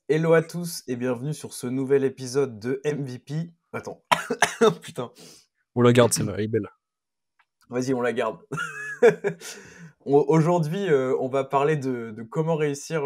Hello à tous et bienvenue sur ce nouvel épisode de MVP. Attends, putain, On la garde celle-là, elle est belle. vas-y, on la garde. Aujourd'hui, on va parler de comment réussir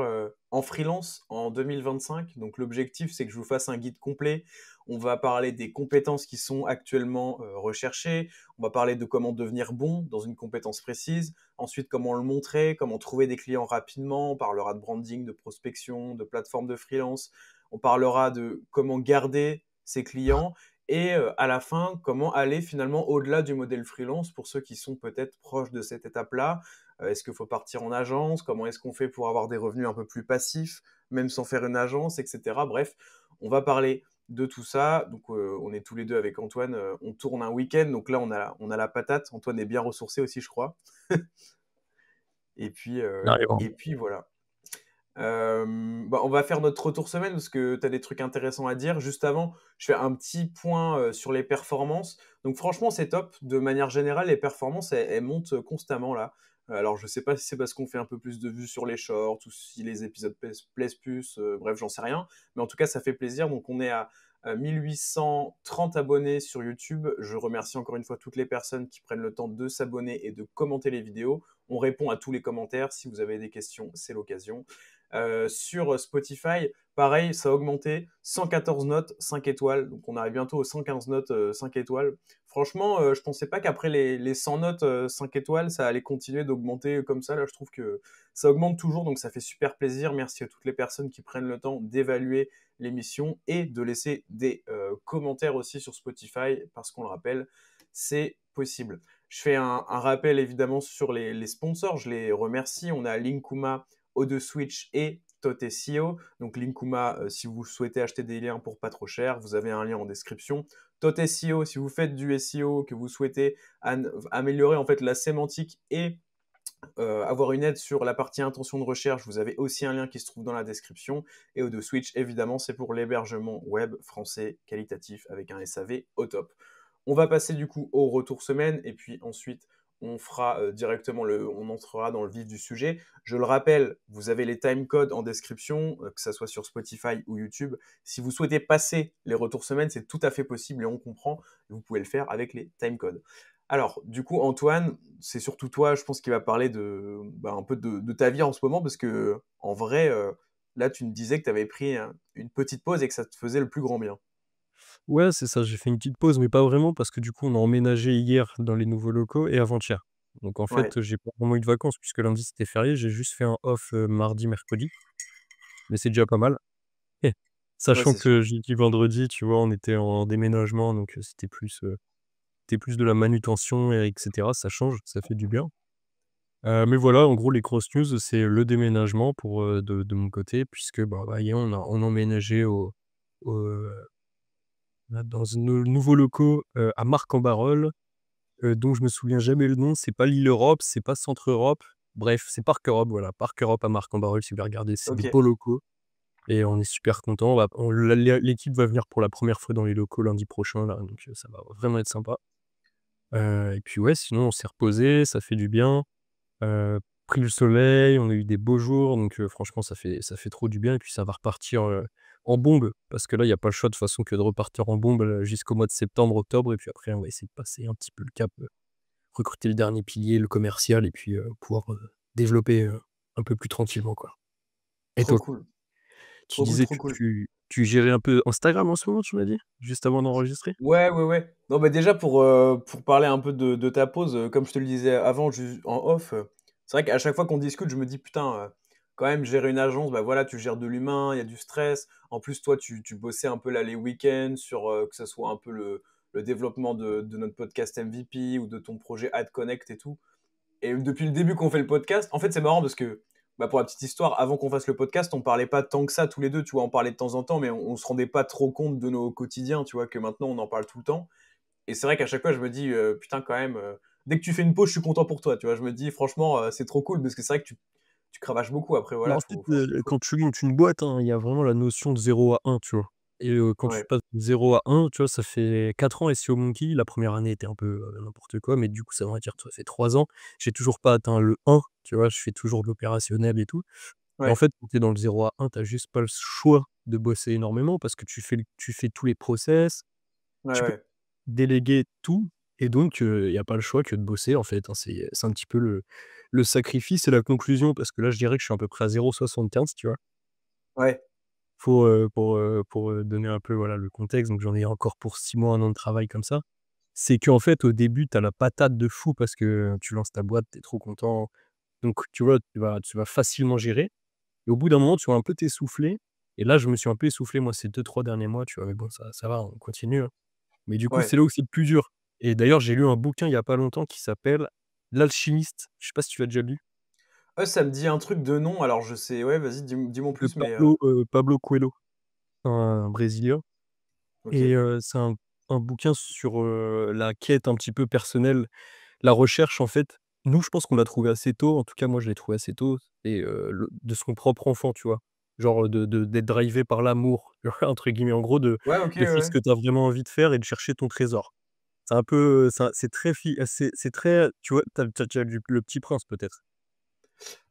en freelance en 2025. Donc, l'objectif, c'est que je vous fasse un guide complet. On va parler des compétences qui sont actuellement recherchées. On va parler de comment devenir bon dans une compétence précise. Ensuite, comment le montrer, comment trouver des clients rapidement. On parlera de branding, de prospection, de plateforme de freelance. On parlera de comment garder ses clients. Et à la fin, comment aller finalement au-delà du modèle freelance pour ceux qui sont peut-être proches de cette étape-là. Est-ce qu'il faut partir en agence? Comment est-ce qu'on fait pour avoir des revenus un peu plus passifs, même sans faire une agence, etc. Bref, on va parler de tout ça. Donc, on est tous les deux avec Antoine. On tourne un week-end. Donc là, on a la patate. Antoine est bien ressourcé aussi, je crois. Et puis, Carrément. voilà. On va faire notre retour semaine parce que tu as des trucs intéressants à dire. Juste avant, je fais un petit point sur les performances. Donc franchement, c'est top. De manière générale, les performances, elles montent constamment là. Alors je sais pas si c'est parce qu'on fait un peu plus de vues sur les shorts ou si les épisodes plaisent plus. Bref, j'en sais rien. Mais en tout cas, ça fait plaisir. Donc on est à 1830 abonnés sur YouTube. Je remercie encore une fois toutes les personnes qui prennent le temps de s'abonner et de commenter les vidéos. On répond à tous les commentaires. Si vous avez des questions, c'est l'occasion. Sur Spotify, pareil, ça a augmenté. 114 notes, 5 étoiles. Donc on arrive bientôt aux 115 notes, 5 étoiles. Franchement, je pensais pas qu'après les 100 notes, 5 étoiles, ça allait continuer d'augmenter comme ça. Là, je trouve que ça augmente toujours, donc ça fait super plaisir. Merci à toutes les personnes qui prennent le temps d'évaluer l'émission et de laisser des commentaires aussi sur Spotify, parce qu'on le rappelle, c'est possible. Je fais un rappel évidemment sur les sponsors, je les remercie. On a Linkuma, Switch et Totesio. Donc Linkuma, si vous souhaitez acheter des liens pour pas trop cher, vous avez un lien en description. Totesio, si vous faites du SEO, que vous souhaitez améliorer en fait la sémantique et avoir une aide sur la partie intention de recherche, vous avez aussi un lien qui se trouve dans la description. Et Switch, évidemment, c'est pour l'hébergement web français qualitatif avec un SAV au top. On va passer du coup au retour semaine et puis ensuite on fera directement on entrera dans le vif du sujet. Je le rappelle, vous avez les timecodes en description, que ça soit sur Spotify ou YouTube. Si vous souhaitez passer les retours semaine, c'est tout à fait possible et on comprend. Vous pouvez le faire avec les timecodes. Alors, du coup, Antoine, c'est surtout toi, je pense, qui va parler un peu de ta vie en ce moment, parce que en vrai, là, tu me disais que tu avais pris une petite pause et que ça te faisait le plus grand bien. Ouais, c'est ça, j'ai fait une petite pause, mais pas vraiment parce que du coup, on a emménagé hier dans les nouveaux locaux et avant-hier. Donc en Ouais, fait, j'ai pas vraiment eu de vacances puisque lundi c'était férié, j'ai juste fait un off, mardi, mercredi, mais c'est déjà pas mal. Eh, ouais, sachant c'est sûr. que jeudi, vendredi, tu vois, on était en déménagement, donc c'était plus de la manutention et etc. Ça change, ça fait du bien. Mais voilà, en gros, les grosses news, c'est le déménagement pour, de mon côté puisque, bah, ça y est, on a emménagé dans nos nouveaux locaux, à Marcq-en-Barœul, dont je me souviens jamais le nom. C'est pas l'île Europe, c'est pas Centre Europe. Bref, c'est Parc Europe, voilà, Parc Europe à Marcq-en-Barœul, si vous voulez regarder, c'est des Ok, beaux locaux et on est super contents. L'équipe va venir pour la première fois dans les locaux lundi prochain là, donc ça va vraiment être sympa. Et puis ouais, sinon on s'est reposé, ça fait du bien. Heu, Pris le soleil, on a eu des beaux jours, donc franchement ça fait trop du bien et puis ça va repartir, en bombe parce que là, il y a pas le choix de toute façon que de repartir en bombe, jusqu'au mois de septembre, octobre et puis après on va essayer de passer un petit peu le cap, recruter le dernier pilier, le commercial et puis, pouvoir, développer, un peu plus tranquillement, quoi. Et trop toi, cool, tu trop cool, disais trop que cool. tu gérais un peu Instagram en ce moment, tu m'as dit? Juste avant d'enregistrer? Ouais, ouais, ouais. Non, bah déjà pour parler un peu de ta pause, comme je te le disais avant, en off, c'est vrai qu'à chaque fois qu'on discute, je me dis putain, quand même gérer une agence, bah voilà, tu gères de l'humain, il y a du stress. En plus, toi, tu bossais un peu là les week-ends sur que ça soit un peu le développement de notre podcast MVP ou de ton projet AdConnect et tout. Et depuis le début qu'on fait le podcast, en fait, c'est marrant parce que, bah, pour la petite histoire, avant qu'on fasse le podcast, on parlait pas tant que ça tous les deux, tu vois, on parlait de temps en temps, mais on se rendait pas trop compte de nos quotidiens, tu vois, que maintenant on en parle tout le temps. Et c'est vrai qu'à chaque fois, je me dis, putain, quand même, dès que tu fais une pause, je suis content pour toi, tu vois. Je me dis, franchement, c'est trop cool parce que c'est vrai que tu cravaches beaucoup. Après, Bah, voilà, en fait, faut... quand tu montes une boîte, hein, il y a vraiment la notion de 0 à 1, tu vois? Et quand tu Ouais, passes de 0 à 1, tu vois, ça fait 4 ans SEO Monkey. La première année était un peu, n'importe quoi, mais du coup, ça va dire, ça fait 3 ans. J'ai toujours pas atteint le 1, tu vois? Je fais toujours de l'opérationnel et tout. Et en Ouais, fait, quand tu es dans le 0 à 1, tu as juste pas le choix de bosser énormément parce que tu fais tous les process, ouais, tu peux ouais, déléguer tout et donc il y a pas le choix que de bosser, en fait, hein. C'est un petit peu le sacrifice et la conclusion parce que là, je dirais que je suis à peu près à 0,75, tu vois? ouais, Pour donner un peu, voilà, le contexte, donc j'en ai encore pour 6 mois, 1 an de travail comme ça. C'est qu'en fait, au début, tu as la patate de fou parce que tu lances ta boîte, tu es trop content, donc tu vois, tu vas facilement gérer et au bout d'un moment, tu vas un peu t'essouffler et là, je me suis un peu essoufflé, moi, ces 2 3 derniers mois, tu vois? Mais bon, ça va, on continue, hein. Mais du coup, ouais. c'est là où c'est le plus dur et d'ailleurs, j'ai lu un bouquin il y a pas longtemps qui s'appelle «L'Alchimiste». Je sais pas si tu l'as déjà lu? Ça me dit un truc de nom, alors je sais ouais, vas-y, dis-moi en De plus, mais Pablo Coelho, un Brésilien. Et OK. c'est un bouquin sur, la quête un petit peu personnelle, la recherche en fait. Nous, je pense qu'on l'a trouvé assez tôt, en tout cas moi je l'ai trouvé assez tôt et le de son propre enfant, tu vois? Genre, d'être drivé par l'amour, tu vois? Entre guillemets, en gros Ouais, OK, de ouais, faire ce ouais. que tu as vraiment envie de faire et de chercher ton trésor. C'est un peu, c'est très c'est très tu vois? Tu as déjà lu Le Petit Prince peut-être?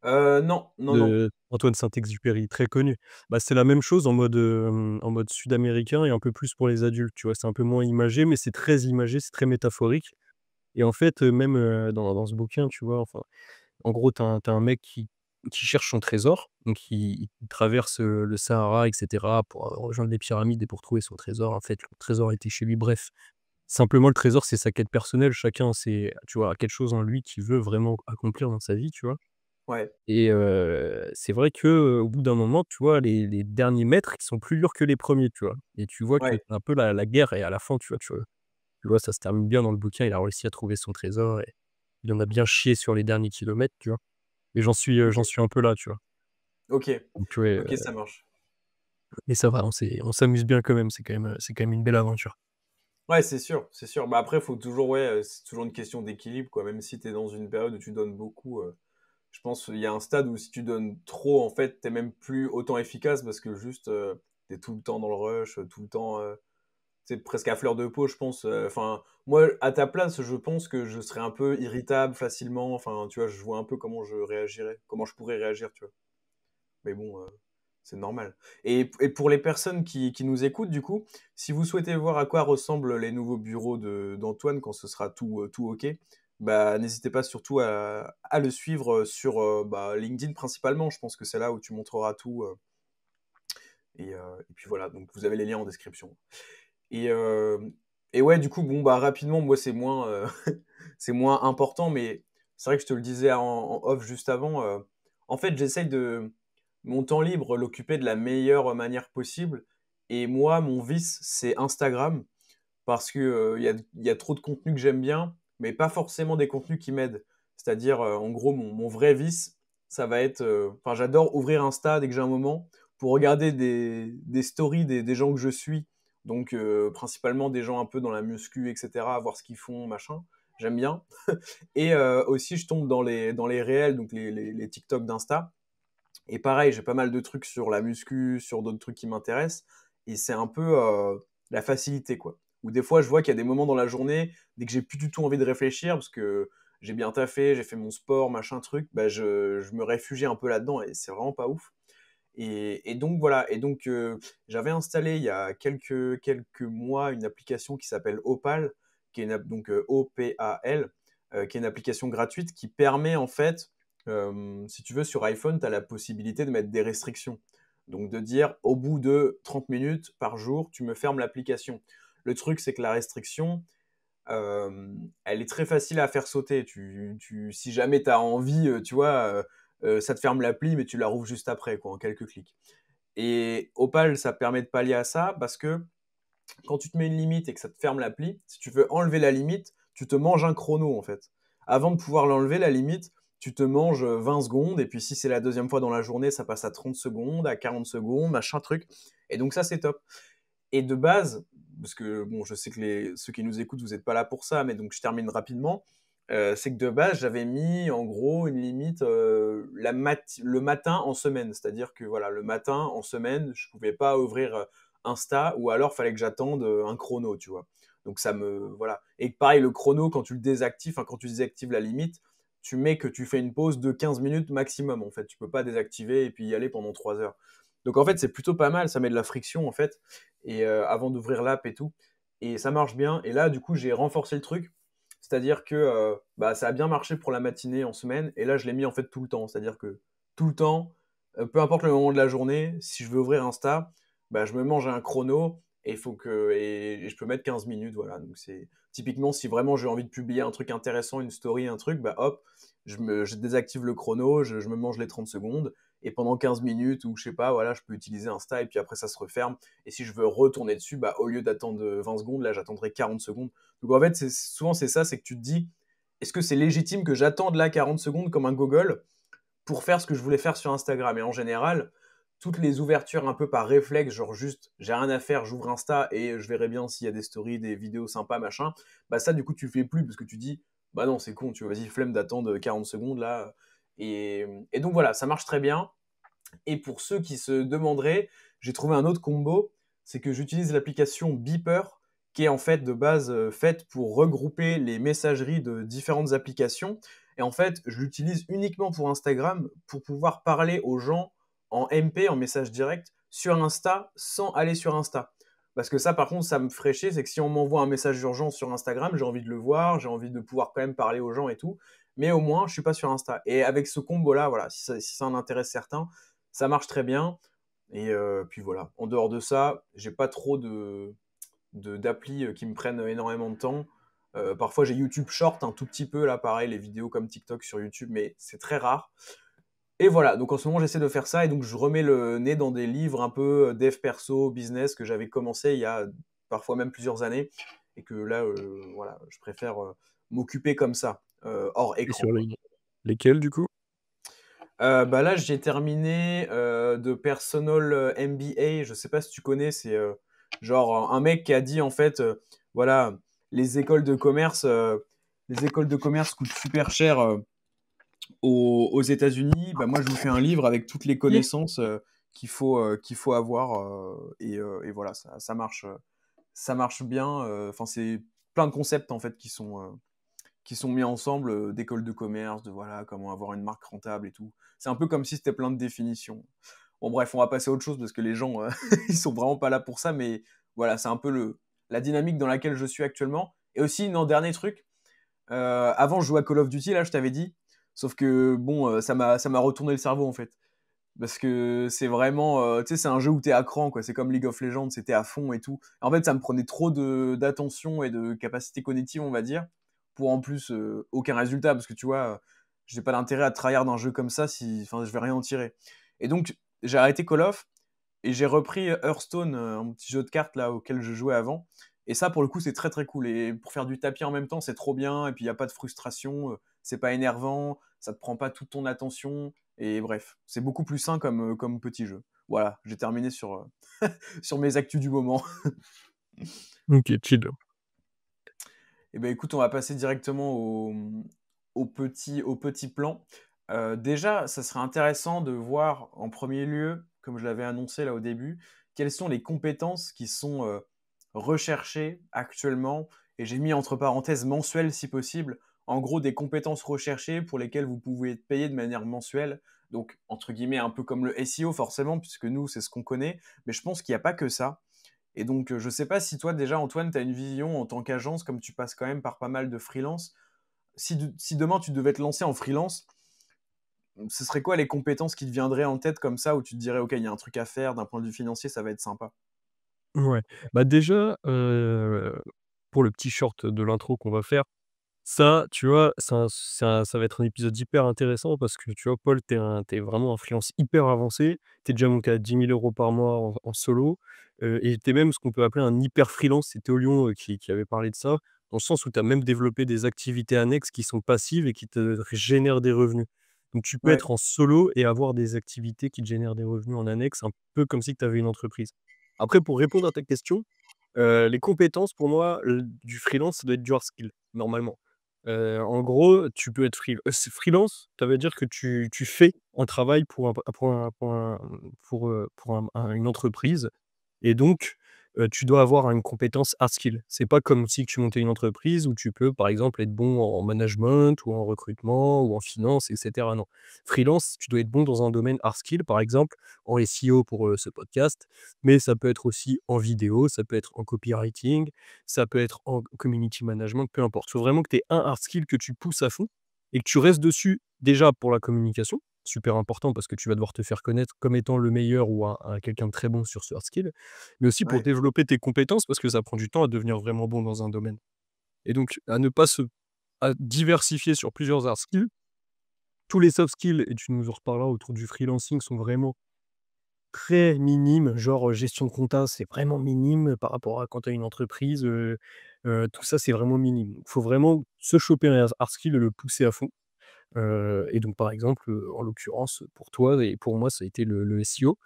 Non, non, non. De Antoine Saint-Exupéry, très connu. Bah, c'est la même chose en mode sud-américain et un peu plus pour les adultes, tu vois? C'est un peu moins imagé, mais c'est très imagé, c'est très métaphorique et en fait, même, dans ce bouquin, tu vois? Enfin, en gros, tu as un mec qui cherche son trésor, donc il traverse, le Sahara et cetera pour, rejoindre les pyramides et pour trouver son trésor. En fait, le trésor était chez lui. Bref, simplement le trésor, c'est sa quête personnelle. Chacun, c'est tu vois, a quelque chose en lui qu'il veut vraiment accomplir dans sa vie, tu vois? Ouais, Et c'est vrai que, au bout d'un moment, tu vois, les derniers mètres, ils sont plus durs que les premiers, tu vois? Et tu vois que ouais. c'est un peu la guerre et à la fin, tu vois, ça se termine bien dans le bouquin. Il a réussi à trouver son trésor et il en a bien chié sur les derniers kilomètres, tu vois? Et j'en OK, suis un peu là, tu vois? OK, Donc ouais, OK, ça marche. mais ça va, on s'amuse bien quand même, c'est quand même une belle aventure. Ouais, c'est sûr, c'est sûr. Bah, après, faut toujours ouais, c'est toujours une question d'équilibre, quoi. Même si tu es dans une période où tu donnes beaucoup, je pense il y a un stade où si tu donnes trop, en fait, tu même plus autant efficace parce que juste, tu tout le temps dans le rush, tout le temps, tu presque à fleur de peau, je pense, enfin, moi, à ta place, je pense que je serais un peu irritable facilement, enfin, tu vois? Je vois un peu comment je réagirais, comment je pourrais réagir, tu vois? Mais bon, c'est normal. Et pour les personnes qui nous écoutent, du coup, si vous souhaitez voir à quoi ressemblent les nouveaux bureaux d'Antoine quand ce sera tout OK, bah, n'hésitez pas surtout à le suivre sur bah, LinkedIn principalement. Je pense que c'est là où tu montreras tout. Et puis voilà, donc vous avez les liens en description. Et, euh, et ouais, du coup, bon, bah, rapidement, moi, c'est moins, c'est moins important, mais c'est vrai que je te le disais en off juste avant. En fait, j'essaye de mon temps libre, l'occuper de la meilleure manière possible. Et moi, mon vice, c'est Instagram, parce que il y a trop de contenus que j'aime bien, mais pas forcément des contenus qui m'aident. C'est-à-dire, en gros, mon vrai vice, ça va être, enfin, j'adore ouvrir Insta dès que j'ai un moment pour regarder des stories des gens que je suis. Donc, principalement des gens un peu dans la muscu, etc., voir ce qu'ils font, machin. J'aime bien. Et aussi, je tombe dans les réels, donc les TikTok d'Insta. Et pareil, j'ai pas mal de trucs sur la muscu, sur d'autres trucs qui m'intéressent. Et c'est un peu la facilité, quoi. Ou des fois, je vois qu'il y a des moments dans la journée, dès que j'ai plus du tout envie de réfléchir, parce que j'ai bien taffé, j'ai fait mon sport, machin truc, bah je me réfugie un peu là-dedans et c'est vraiment pas ouf. Et donc voilà. Et donc j'avais installé il y a quelques mois une application qui s'appelle Opal, qui est une donc OPAL, qui est une application gratuite qui permet en fait, si tu veux, sur iPhone, tu as la possibilité de mettre des restrictions. Donc de dire au bout de 30 minutes par jour, tu me fermes l'application. Le truc, c'est que la restriction, elle est très facile à faire sauter. Si jamais tu as envie, tu vois, ça te ferme l'appli, mais tu la rouvres juste après, quoi, en quelques clics. Et Opal, ça permet de pallier à ça parce que quand tu te mets une limite et que ça te ferme l'appli, si tu veux enlever la limite, tu te manges un chrono en fait. Avant de pouvoir l'enlever, la limite, tu te manges 20 secondes, et puis si c'est la deuxième fois dans la journée, ça passe à 30 secondes, à 40 secondes, machin truc. Et donc ça, c'est top. Et de base, parce que bon, je sais que ceux qui nous écoutent, vous n'êtes pas là pour ça, mais donc je termine rapidement. C'est que de base, j'avais mis en gros une limite le matin en semaine. C'est-à-dire que voilà, le matin en semaine, je pouvais pas ouvrir Insta, ou alors fallait que j'attende un chrono, tu vois. Donc ça me voilà. Et pareil, le chrono, quand tu le désactives, enfin quand tu désactives la limite, tu mets que tu fais une pause de 15 minutes maximum, en fait. Tu peux pas désactiver et puis y aller pendant 3 heures. Donc en fait, c'est plutôt pas mal, ça met de la friction en fait, et avant d'ouvrir l'app et tout. Et ça marche bien. Et là, du coup, j'ai renforcé le truc. C'est-à-dire que bah, ça a bien marché pour la matinée en semaine. Et là, je l'ai mis en fait tout le temps. C'est-à-dire que tout le temps, peu importe le moment de la journée, si je veux ouvrir Insta, bah, je me mange un chrono et, et je peux mettre 15 minutes. Voilà. Donc c'est typiquement si vraiment j'ai envie de publier un truc intéressant, une story, un truc, bah hop, je désactive le chrono, je me mange les 30 secondes. Et pendant 15 minutes ou je sais pas, voilà, je peux utiliser Insta et puis après ça se referme. Et si je veux retourner dessus, bah, au lieu d'attendre 20 secondes, là j'attendrai 40 secondes. Donc en fait, souvent c'est ça, c'est que tu te dis, est-ce que c'est légitime que j'attende là 40 secondes comme un gogol pour faire ce que je voulais faire sur Instagram? Et en général, toutes les ouvertures un peu par réflexe, genre juste j'ai rien à faire, j'ouvre Insta et je verrai bien s'il y a des stories, des vidéos sympas, machin, bah ça du coup tu le fais plus parce que tu dis, bah non c'est con, tu vois, vas-y flemme d'attendre 40 secondes là. Et donc voilà, ça marche très bien. Et pour ceux qui se demanderaient, j'ai trouvé un autre combo, c'est que j'utilise l'application Beeper, qui est en fait de base faite pour regrouper les messageries de différentes applications. Et en fait, je l'utilise uniquement pour Instagram pour pouvoir parler aux gens en MP, en message direct, sur Insta, sans aller sur Insta. Parce que ça, par contre, ça me ferait chier, c'est que si on m'envoie un message urgent sur Instagram, j'ai envie de le voir, j'ai envie de pouvoir quand même parler aux gens et tout, mais au moins, je suis pas sur Insta. Et avec ce combo-là, voilà, si ça en intéresse certains, ça marche très bien. Et puis voilà. En dehors de ça, j'ai pas trop d'applis qui me prennent énormément de temps. Parfois j'ai YouTube Short un tout petit peu, là pareil, les vidéos comme TikTok sur YouTube, mais c'est très rare. Et voilà, donc en ce moment j'essaie de faire ça et donc je remets le nez dans des livres un peu dev perso, business que j'avais commencé il y a parfois même plusieurs années et que là, voilà, je préfère m'occuper comme ça, hors Et écran, sur quoi. lesquels du coup? Bah là, j'ai terminé de Personal MBA. Je sais pas si tu connais, c'est genre un mec qui a dit en fait, voilà, les écoles de commerce, les écoles de commerce coûtent super cher aux États-Unis. Bah moi, je vous fais un livre avec toutes les connaissances qu'il faut avoir et voilà, ça marche bien. Enfin, c'est plein de concepts en fait qui sont mis ensemble d'écoles de commerce, de voilà, comment avoir une marque rentable et tout. C'est un peu comme si c'était plein de définitions. Bon, bref, on va passer à autre chose parce que les gens, ils sont vraiment pas là pour ça, mais voilà, c'est un peu la dynamique dans laquelle je suis actuellement. Et aussi, non, dernier truc, avant, je jouais à Call of Duty, là, je t'avais dit, sauf que bon, ça m'a retourné le cerveau en fait. Parce que c'est vraiment, tu sais, c'est un jeu où t'es à cran, quoi. C'est comme League of Legends, c'était à fond et tout. En fait, ça me prenait trop d'attention et de capacité cognitive, on va dire, pour en plus aucun résultat. Parce que tu vois, j'ai pas d'intérêt à tryhard d'un jeu comme ça si, enfin, je vais rien en tirer. Et donc, j'ai arrêté Call of et j'ai repris Hearthstone, un petit jeu de cartes là auquel je jouais avant. Et ça, pour le coup, c'est très très cool. Et pour faire du tapis en même temps, c'est trop bien. Et puis, il n'y a pas de frustration, c'est pas énervant, ça te prend pas toute ton attention. Et bref, c'est beaucoup plus sain comme petit jeu. Voilà, j'ai terminé sur mes actus du moment. OK, chill. Et ben écoute, on va passer directement au petit plan. Déjà, ça serait intéressant de voir en premier lieu, comme je l'avais annoncé là au début, quelles sont les compétences qui sont recherchées actuellement. Et j'ai mis entre parenthèses mensuelles si possible. En gros, des compétences recherchées pour lesquelles vous pouvez être payé de manière mensuelle. Donc, entre guillemets, un peu comme le SEO forcément, puisque nous, c'est ce qu'on connaît. Mais je pense qu'il n'y a pas que ça. Et donc, je sais pas si toi, déjà, Antoine, tu as une vision en tant qu'agence, comme tu passes quand même par pas mal de freelance. Si demain tu devais te lancer en freelance, ce serait quoi les compétences qui te viendraient en tête comme ça, où tu te dirais, OK, il y a un truc à faire, d'un point de vue financier, ça va être sympa? Ouais. Bah, déjà, pour le petit short de l'intro qu'on va faire, ça, tu vois, ça va être un épisode hyper intéressant parce que, tu vois, Paul, tu vraiment un freelance hyper avancé. Tu es déjà monté à 10 000 € par mois en solo, et tu es même ce qu'on peut appeler un hyper freelance. C'est Théo qui avait parlé de ça, dans le sens où tu as même développé des activités annexes qui sont passives et qui te génèrent des revenus. Donc tu peux Ouais, être en solo et avoir des activités qui te génèrent des revenus en annexe, un peu comme si tu avais une entreprise. Après, pour répondre à ta question, les compétences pour moi, du freelance, ça doit être du hard skill, normalement. En gros, tu peux être c'est freelance, ça veut dire que tu fais un travail pour une entreprise et donc, tu dois avoir une compétence hard skill. C'est pas comme si tu montais une entreprise où tu peux, par exemple, être bon en management ou en recrutement ou en finance et cetera, non. Freelance, tu dois être bon dans un domaine hard skill, par exemple, en SEO pour, ce podcast, mais ça peut être aussi en vidéo, ça peut être en copywriting, ça peut être en community management, peu importe. Il faut vraiment que tu aies un hard skill que tu pousses à fond et que tu restes dessus, déjà pour la communication, super important parce que tu vas devoir te faire connaître comme étant le meilleur ou un quelqu'un de très bon sur ce hard skill, mais aussi pour Ouais. développer tes compétences parce que ça prend du temps à devenir vraiment bon dans un domaine et donc à ne pas se à diversifier sur plusieurs hard skills. Tous les soft skills et tu nous en reparleras autour du freelancing sont vraiment très minimes, genre, gestion de compta, c'est vraiment minime par rapport à quand tu as une entreprise, tout ça, c'est vraiment minime. Il faut vraiment se choper un hard skill et le pousser à fond. Et donc par exemple, en l'occurrence, pour toi et pour moi, ça a été le SEO.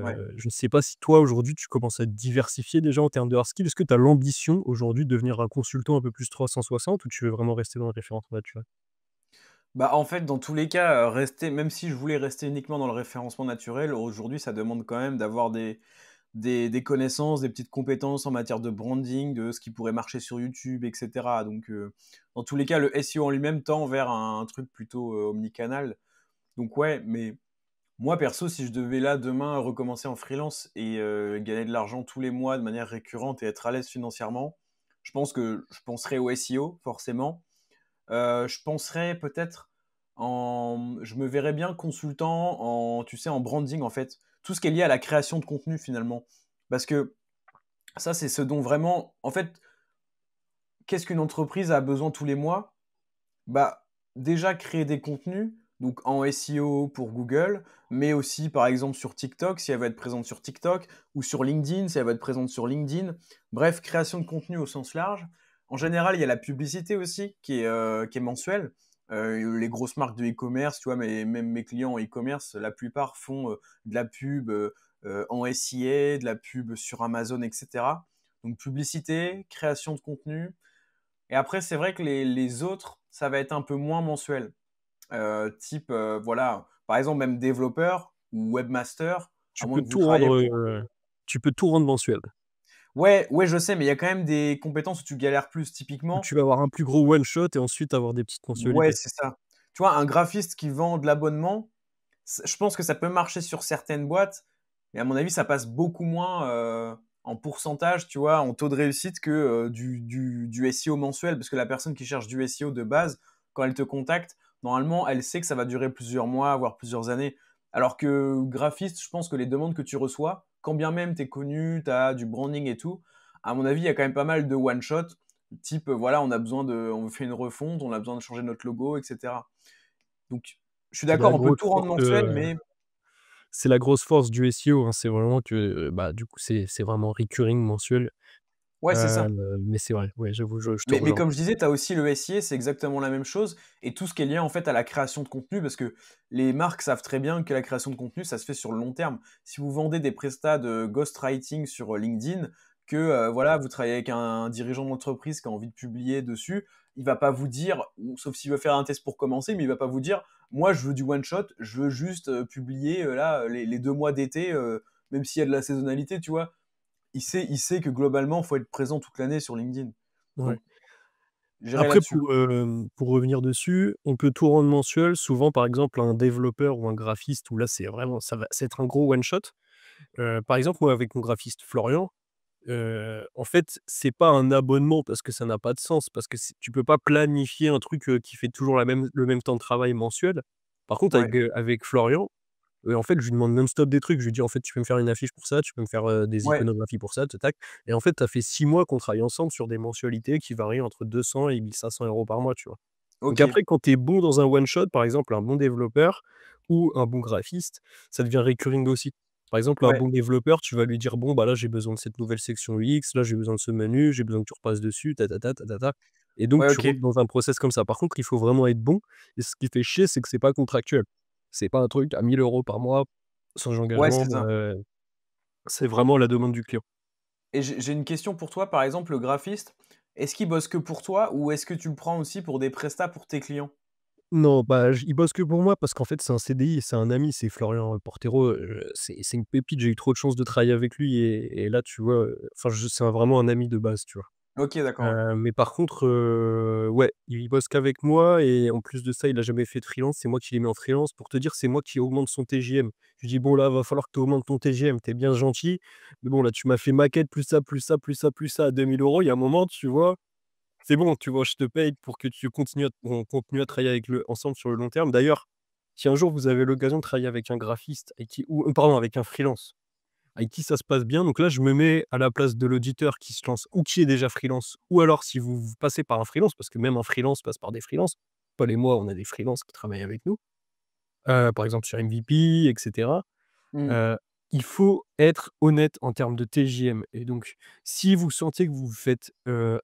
Ouais. Je ne sais pas si toi, aujourd'hui, tu commences à te diversifier déjà en termes de hard skills. Est-ce que tu as l'ambition aujourd'hui de devenir un consultant un peu plus 360 ou tu veux vraiment rester dans le référencement naturel? Bah, en fait, dans tous les cas, rester même si je voulais rester uniquement dans le référencement naturel, aujourd'hui, ça demande quand même d'avoir des connaissances, des petites compétences en matière de branding, de ce qui pourrait marcher sur YouTube, et cetera. Donc, dans tous les cas, le SEO en lui-même tend vers un truc plutôt, omnicanal. Donc ouais, mais moi perso, si je devais là demain recommencer en freelance et gagner de l'argent tous les mois de manière récurrente et être à l'aise financièrement, je pense que je penserais au SEO forcément. Je penserais peut-être je me verrais bien consultant en, tu sais, en branding en fait. Tout ce qui est lié à la création de contenu finalement. Parce que ça, c'est ce dont vraiment, en fait, qu'est-ce qu'une entreprise a besoin tous les mois? Bah, déjà créer des contenus, donc en SEO pour Google, mais aussi par exemple sur TikTok, si elle va être présente sur TikTok, ou sur LinkedIn, si elle va être présente sur LinkedIn. Bref, création de contenu au sens large. En général, il y a la publicité aussi qui est mensuelle. Les grosses marques de e-commerce, tu vois, mais même mes clients en e-commerce, la plupart font de la pub en SIA, de la pub sur Amazon, etc. Donc publicité, création de contenu, et après, c'est vrai que les autres, ça va être un peu moins mensuel. Type, voilà, par exemple, même développeur ou webmaster, à Tu moins peux que vous tout travaillez rendre, pour. tu peux tout rendre mensuel. Ouais, ouais, je sais, mais il y a quand même des compétences où tu galères plus. Où Typiquement, tu vas avoir un plus gros one shot et ensuite avoir des petites ouais, mensualités. c'est ça. Tu vois, un graphiste qui vend de l'abonnement, je pense que ça peut marcher sur certaines boîtes, mais à mon avis, ça passe beaucoup moins en pourcentage, tu vois, en taux de réussite que du SEO mensuel, parce que la personne qui cherche du SEO de base, quand elle te contacte, normalement, elle sait que ça va durer plusieurs mois, voire plusieurs années. Alors que graphiste, je pense que les demandes que tu reçois, quand bien même tu es connu, tu as du branding et tout, à mon avis, il y a quand même pas mal de one-shot, type, voilà, on fait une refonte, on a besoin de changer notre logo, etc. Donc, je suis C'est la d'accord, on peut grosse tout rendre force, mensuel, mais c'est la grosse force du SEO, hein. C'est vraiment que, bah, du coup, c'est vraiment recurring mensuel. ouais, c'est ça. Mais c'est vrai, ouais, j'avoue, je te Mais rejoins. comme je disais, tu as aussi le SIA, c'est exactement la même chose. Et tout ce qui est lié en fait à la création de contenu, parce que les marques savent très bien que la création de contenu, ça se fait sur le long terme. Si vous vendez des prestats de ghostwriting sur LinkedIn, que voilà, vous travaillez avec un dirigeant d'entreprise qui a envie de publier dessus, il va pas vous dire, sauf s'il veut faire un test pour commencer, mais il va pas vous dire, moi je veux du one shot, je veux juste publier là les 2 mois d'été, même s'il y a de la saisonnalité, tu vois. Il sait que globalement, il faut être présent toute l'année sur LinkedIn. Ouais. Donc, j'irai Après là-dessus. pour revenir dessus, on peut tout rendre mensuel. Souvent, par exemple, un développeur ou un graphiste où là, c'est vraiment ça va être un gros one shot. Par exemple, moi, avec mon graphiste Florian, en fait, c'est pas un abonnement parce que ça n'a pas de sens, parce que tu peux pas planifier un truc, qui fait toujours le même temps de travail mensuel. Par contre, Ouais, avec Florian, en fait, je lui demande non-stop des trucs. Je lui dis: «En fait, tu peux me faire une affiche pour ça, tu peux me faire, des ouais, iconographies pour ça, tac tac» et en fait, ça fait 6 mois qu'on travaille ensemble sur des mensualités qui varient entre 200 et 1 500 € par mois, tu vois? Donc OK. après, quand tu es bon dans un one shot, par exemple, un bon développeur ou un bon graphiste, ça devient recurring aussi. Par exemple, un Ouais, bon développeur, tu vas lui dire: «Bon, bah, là, j'ai besoin de cette nouvelle section UX, là, j'ai besoin de ce menu, j'ai besoin que tu repasses dessus, ta ta ta, ta ta ta» et donc ouais, tu OK. rentres dans un process comme ça. Par contre, il faut vraiment être bon et ce qui fait chier, c'est que c'est pas contractuel. C'est pas un truc à 1 000 € par mois, sans Ouais, engagement, c'est ça. c'est vraiment la demande du client. Et j'ai une question pour toi, par exemple, le graphiste, est-ce qu'il bosse que pour toi ou est-ce que tu le prends aussi pour des prestats pour tes clients? Non, bah, il bosse que pour moi parce qu'en fait, c'est un CDI et c'est un ami, c'est Florian Portero, c'est une pépite. J'ai eu trop de chance de travailler avec lui et là, tu vois, enfin, je c'est vraiment un ami de base, tu vois? OK, d'accord, ouais. Mais par contre, ouais, il bosse qu'avec moi et en plus de ça, il a jamais fait de freelance. C'est moi qui l'ai mis en freelance. Pour te dire, c'est moi qui augmente son TJM. Je lui dis: «Bon là, va falloir que tu augmentes ton TJM, tu es bien gentil, mais bon là, tu m'as fait maquette plus ça, plus ça, plus ça, plus ça à 2 000 €. Il y a un moment, tu vois, c'est bon, tu vois, je te paye pour que tu continues on continue à travailler ensemble sur le long terme». D'ailleurs, si un jour vous avez l'occasion de travailler avec un graphiste avec qui ou pardon, avec un freelance avec qui ça se passe bien. Donc là, je me mets à la place de l'auditeur qui se lance ou qui est déjà freelance, ou alors si vous passez par un freelance, parce que même un freelance passe par des freelances. Paul et moi, on a des freelances qui travaillent avec nous, par exemple sur MVP et cetera. Mmh. Heu, il faut être honnête en termes de TJM et donc si vous sentez que vous faites, que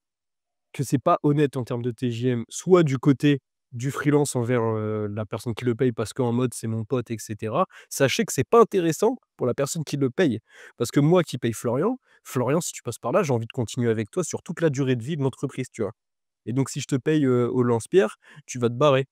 c'est pas honnête en termes de TJM, soit du côté du freelance envers, la personne qui le paye parce qu'en mode: «C'est mon pote» et cetera. Sachez que c'est pas intéressant pour la personne qui le paye. Parce que moi qui paye Florian, si tu passes par là, j'ai envie de continuer avec toi sur toute la durée de vie de l'entreprise, tu vois? Et donc si je te paye, au lance-pierre, tu vas te barrer.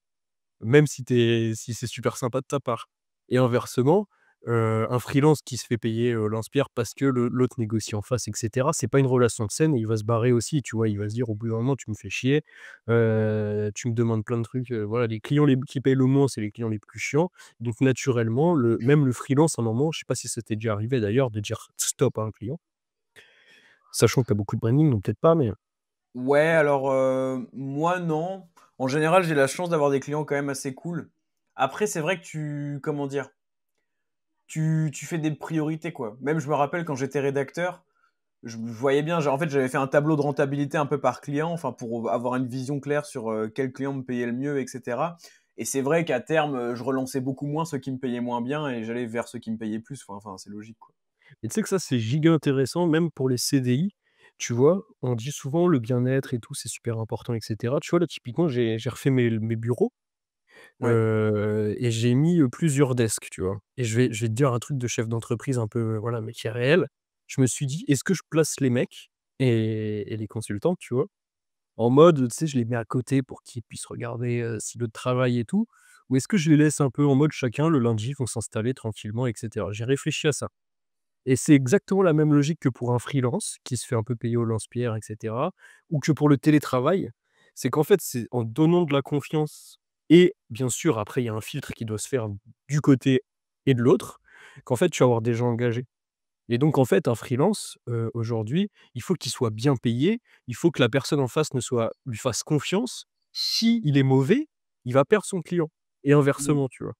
Même si c'est super sympa de ta part et inversement, un freelance qui se fait payer, lance-pierre parce que l'autre négocie en face et cetera, c'est pas une relation saine et il va se barrer aussi, tu vois? Il va se dire au bout d'un moment: «Tu me fais chier, tu me demandes plein de trucs», voilà, les clients les qui payent le moins, c'est les clients les plus chiants. Donc naturellement, même le freelance à un moment, je sais pas si ça t'est déjà arrivé d'ailleurs de dire stop à un client? Sachant que tu as beaucoup de branding, donc peut-être pas, mais Ouais, alors, moi, non. En général, j'ai la chance d'avoir des clients quand même assez cool. Après, c'est vrai que comment dire? Tu fais des priorités, quoi. Même je me rappelle quand j'étais rédacteur, je voyais bien, en fait, j'avais fait un tableau de rentabilité un peu par client, enfin pour avoir une vision claire sur, quel client me payait le mieux et cetera. Et c'est vrai qu'à terme, je relançais beaucoup moins ceux qui me payaient moins bien et j'allais vers ceux qui me payaient plus, enfin, c'est logique, quoi. et tu sais que ça, c'est giga intéressant même pour les CDI, tu vois? On dit souvent le bien-être et tout, c'est super important et cetera. Tu vois, là, typiquement, j'ai refait mes bureaux, Ouais. et j'ai mis, plusieurs desks, tu vois? Et je vais te dire un truc de chef d'entreprise un peu, voilà, mais qui est réel. Je me suis dit: «Est-ce que je place les mecs et les consultants», tu vois? En mode, tu sais, je les mets à côté pour qu'ils puissent regarder, si le travail et tout, ou est-ce que je les laisse un peu en mode chacun le lundi, vont s'installer tranquillement et cetera? J'ai réfléchi à ça. Et c'est exactement la même logique que pour un freelance qui se fait un peu payer au lance-pierre et cetera, ou que pour le télétravail. C'est qu'en fait, c'est en donnant de la confiance et bien sûr, après, il y a un filtre qui doit se faire du côté et de l'autre, qu'en fait, tu vas avoir des gens engagés. Et donc en fait, un freelance, aujourd'hui, il faut qu'il soit bien payé, il faut que la personne en face lui fasse confiance. Si il est mauvais, il va perdre son client et Mmh. inversement, tu vois?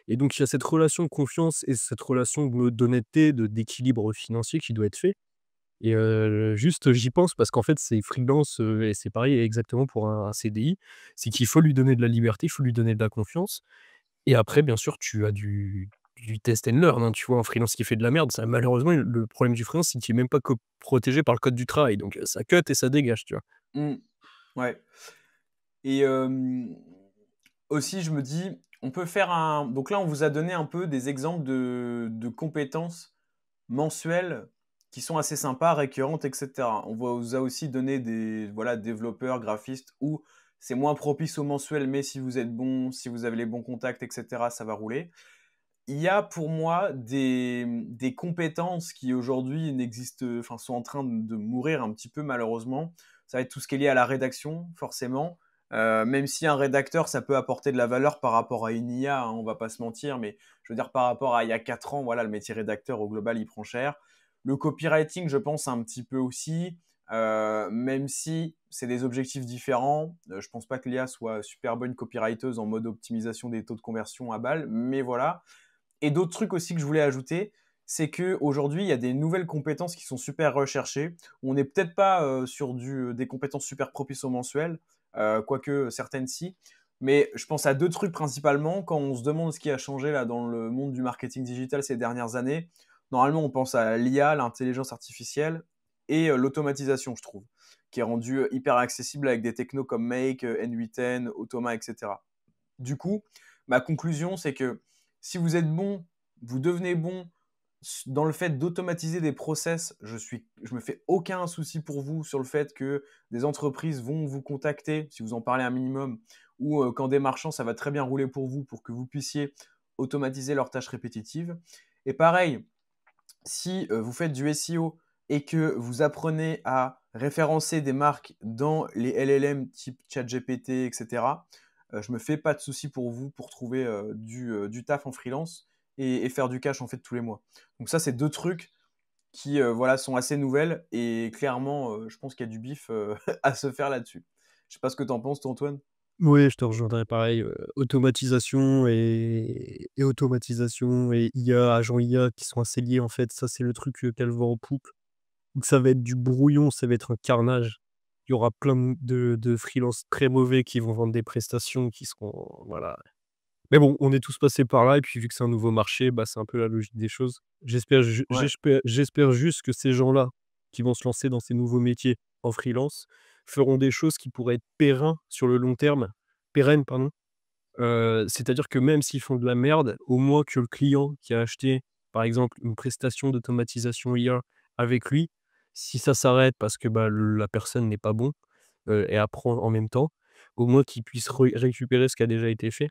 Et donc il y a cette relation de confiance et cette relation d'honnêteté, d'équilibre financier qui doit être fait et juste j'y pense parce qu'en fait c'est freelance, et c'est pareil exactement pour un CDI. C'est qu'il faut lui donner de la liberté, il faut lui donner de la confiance et après bien sûr tu as du test and learn, hein, tu vois? Un freelance qui fait de la merde, ça malheureusement le problème du freelance, c'est qu'il est même pas protégé par le code du travail donc ça cut et ça dégage, tu vois? Mmh. Ouais. Et aussi, je me dis, on peut faire un donc là, on vous a donné un peu des exemples de compétences mensuelles qui sont assez sympas, récurrentes et cetera. On vous a aussi donné des, voilà, développeurs, graphistes où c'est moins propice au mensuel, mais si vous êtes bon, si vous avez les bons contacts et cetera, ça va rouler. Il y a pour moi des compétences qui aujourd'hui n'existent, enfin, sont en train de mourir un petit peu malheureusement. Ça va être tout ce qui est lié à la rédaction, forcément. Même si un rédacteur, ça peut apporter de la valeur par rapport à une IA, hein, on va pas se mentir, mais je veux dire par rapport à il y a 4 ans, voilà, le métier rédacteur au global, il prend cher. Le copywriting, je pense un petit peu aussi, même si c'est des objectifs différents. Je pense pas que l'IA soit super bonne copywriteuse en mode optimisation des taux de conversion à balle, mais voilà. Et d'autres trucs aussi que je voulais ajouter, c'est qu'aujourd'hui, il y a des nouvelles compétences qui sont super recherchées. On n'est peut-être pas sur des compétences super propices au mensuel, quoique certaines si. Mais je pense à deux trucs principalement. Quand on se demande ce qui a changé là dans le monde du marketing digital ces dernières années, normalement on pense à l'IA, l'intelligence artificielle et l'automatisation, je trouve, qui est rendue hyper accessible avec des technos comme Make, N8N, Automa, etc. Du coup, ma conclusion, c'est que si vous êtes bon, vous devenez bon dans le fait d'automatiser des process. Je me fais aucun souci pour vous sur le fait que des entreprises vont vous contacter, si vous en parlez un minimum, ou quand des marchands, ça va très bien rouler pour que vous puissiez automatiser leurs tâches répétitives. Et pareil, si vous faites du SEO et que vous apprenez à référencer des marques dans les LLM type ChatGPT, etc., je me fais pas de soucis pour vous pour trouver du taf en freelance et faire du cash en fait tous les mois. Donc ça, c'est deux trucs qui voilà, sont assez nouvelles et clairement, je pense qu'il y a du bif à se faire là-dessus. Je sais pas ce que tu en penses, toi, Antoine. Oui, je te rejoindrai pareil, automatisation et automatisation et IA, agents IA qui sont assez liés en fait, ça c'est le truc, qu'elle vend en poupe. Donc ça va être du brouillon, ça va être un carnage. Il y aura plein de freelances très mauvais qui vont vendre des prestations qui seront voilà. Mais bon, on est tous passés par là et puis vu que c'est un nouveau marché, bah, c'est un peu la logique des choses. Ouais, J'espère juste que ces gens-là, qui vont se lancer dans ces nouveaux métiers en freelance, feront des choses qui pourraient être pérennes, pardon. C'est-à-dire que même s'ils font de la merde, au moins que le client qui a acheté, par exemple, une prestation d'automatisation IA avec lui, si ça s'arrête parce que, bah, la personne n'est pas bon, et apprend en même temps, au moins qu'il puisse récupérer ce qui a déjà été fait.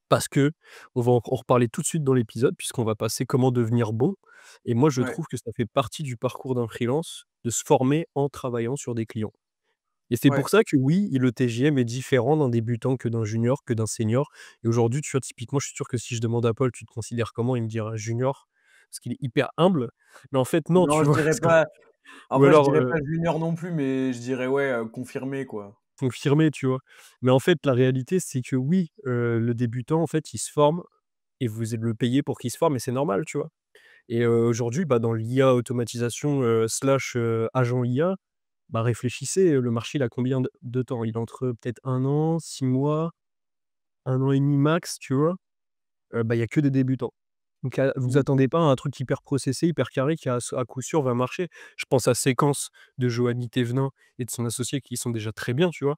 Parce que on va en reparler tout de suite dans l'épisode, puisqu'on va passer comment devenir bon et moi je ouais, trouve que ça fait partie du parcours d'un freelance de se former en travaillant sur des clients et c'est pour ouais. ça que oui, le TGM est différent d'un débutant que d'un junior, que d'un senior et aujourd'hui, tu vois, typiquement, je suis sûr que si je demande à Paul: «Tu te considères comment?» il me dira: «Junior», parce qu'il est hyper humble, mais en fait non, Non, tu je vois? dirais Parce que pas. En ou vrai, je alors, dirais pas junior non plus, mais je dirais ouais, confirmé quoi. confirmé, tu vois? Mais en fait, la réalité, c'est que oui, le débutant, en fait, il se forme et vous le payez pour qu'il se forme et c'est normal, tu vois? Et aujourd'hui, bah, dans l'IA automatisation, slash, agent IA, bah, réfléchissez, le marché il a combien de temps? Il a entre peut-être 1 an, 6 mois, 1 an et demi max, tu vois? Bah, il y a que des débutants. Donc vous Mmh. attendez pas à un truc hyper processé, hyper carré qui à coup sûr va marcher. Je pense à Séquence de Johanny Thévenin et de son associé qui sont déjà très bien, tu vois?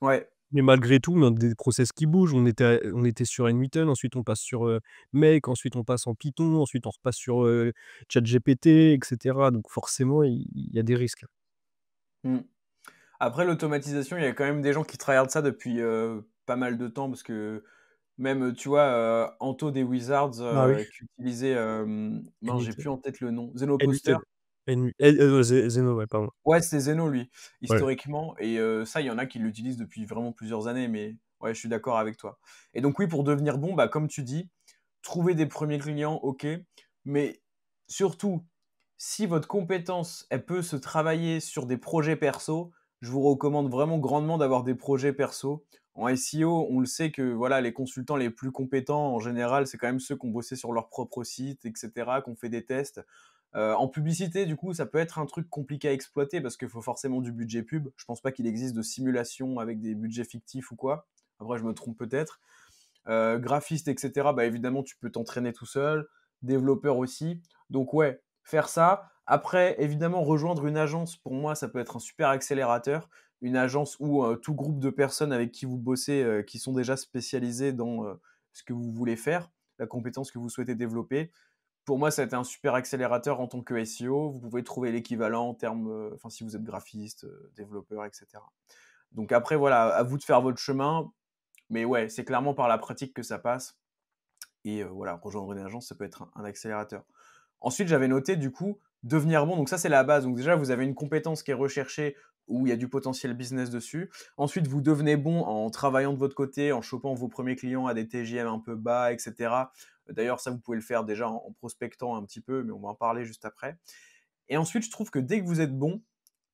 Ouais, Mais malgré tout, on a des process qui bougent. On était sur nWritten, ensuite on passe sur, Make, ensuite on passe en Python, ensuite on repasse sur, ChatGPT et cetera. Donc forcément, il y a des risques. mmh. Après l'automatisation, il y a quand même des gens qui tryhardent ça depuis, pas mal de temps parce que même, tu vois, Anto des Wizards, Ah oui, qui utilisait, mince, j'ai NUT, plus en tête le nom, Zenoposter. NUTED, Zeno, ouais, pardon. Ouais, c'était Zeno lui, Ouais. historiquement et ça, il y en a qui l'utilisent depuis vraiment plusieurs années, mais ouais, je suis d'accord avec toi et donc oui, pour devenir bon, bah, comme tu dis, trouver des premiers clients, OK, mais surtout, si votre compétence, elle peut se travailler sur des projets perso, je vous recommande vraiment grandement d'avoir des projets perso. En SEO, on le sait que voilà, les consultants les plus compétents, en général, c'est quand même ceux qui ont bossé sur leur propre site, et cetera, qui ont fait des tests. En publicité, du coup, ça peut être un truc compliqué à exploiter parce qu'il faut forcément du budget pub. Je pense pas qu'il existe de simulation avec des budgets fictifs ou quoi. Après, je me trompe peut-être. Graphiste, etc., bah, évidemment, tu peux t'entraîner tout seul. Développeur aussi. Donc ouais, faire ça. Après, évidemment, rejoindre une agence, pour moi, ça peut être un super accélérateur. Une agence ou tout groupe de personnes avec qui vous bossez, qui sont déjà spécialisés dans ce que vous voulez faire, la compétence que vous souhaitez développer. Pour moi, ça a été un super accélérateur en tant que SEO. Vous pouvez trouver l'équivalent en termes, enfin, si vous êtes graphiste, développeur, etc. Donc après, voilà, à vous de faire votre chemin. Mais ouais, c'est clairement par la pratique que ça passe. Et voilà, rejoindre une agence, ça peut être un accélérateur. Ensuite, j'avais noté du coup, devenir bon. Donc ça, c'est la base. Donc déjà, vous avez une compétence qui est recherchée où il y a du potentiel business dessus. Ensuite, vous devenez bon en travaillant de votre côté, en chopant vos premiers clients à des TJM un peu bas, etc. D'ailleurs, ça, vous pouvez le faire déjà en prospectant un petit peu, mais on va en parler juste après. Et ensuite, je trouve que dès que vous êtes bon,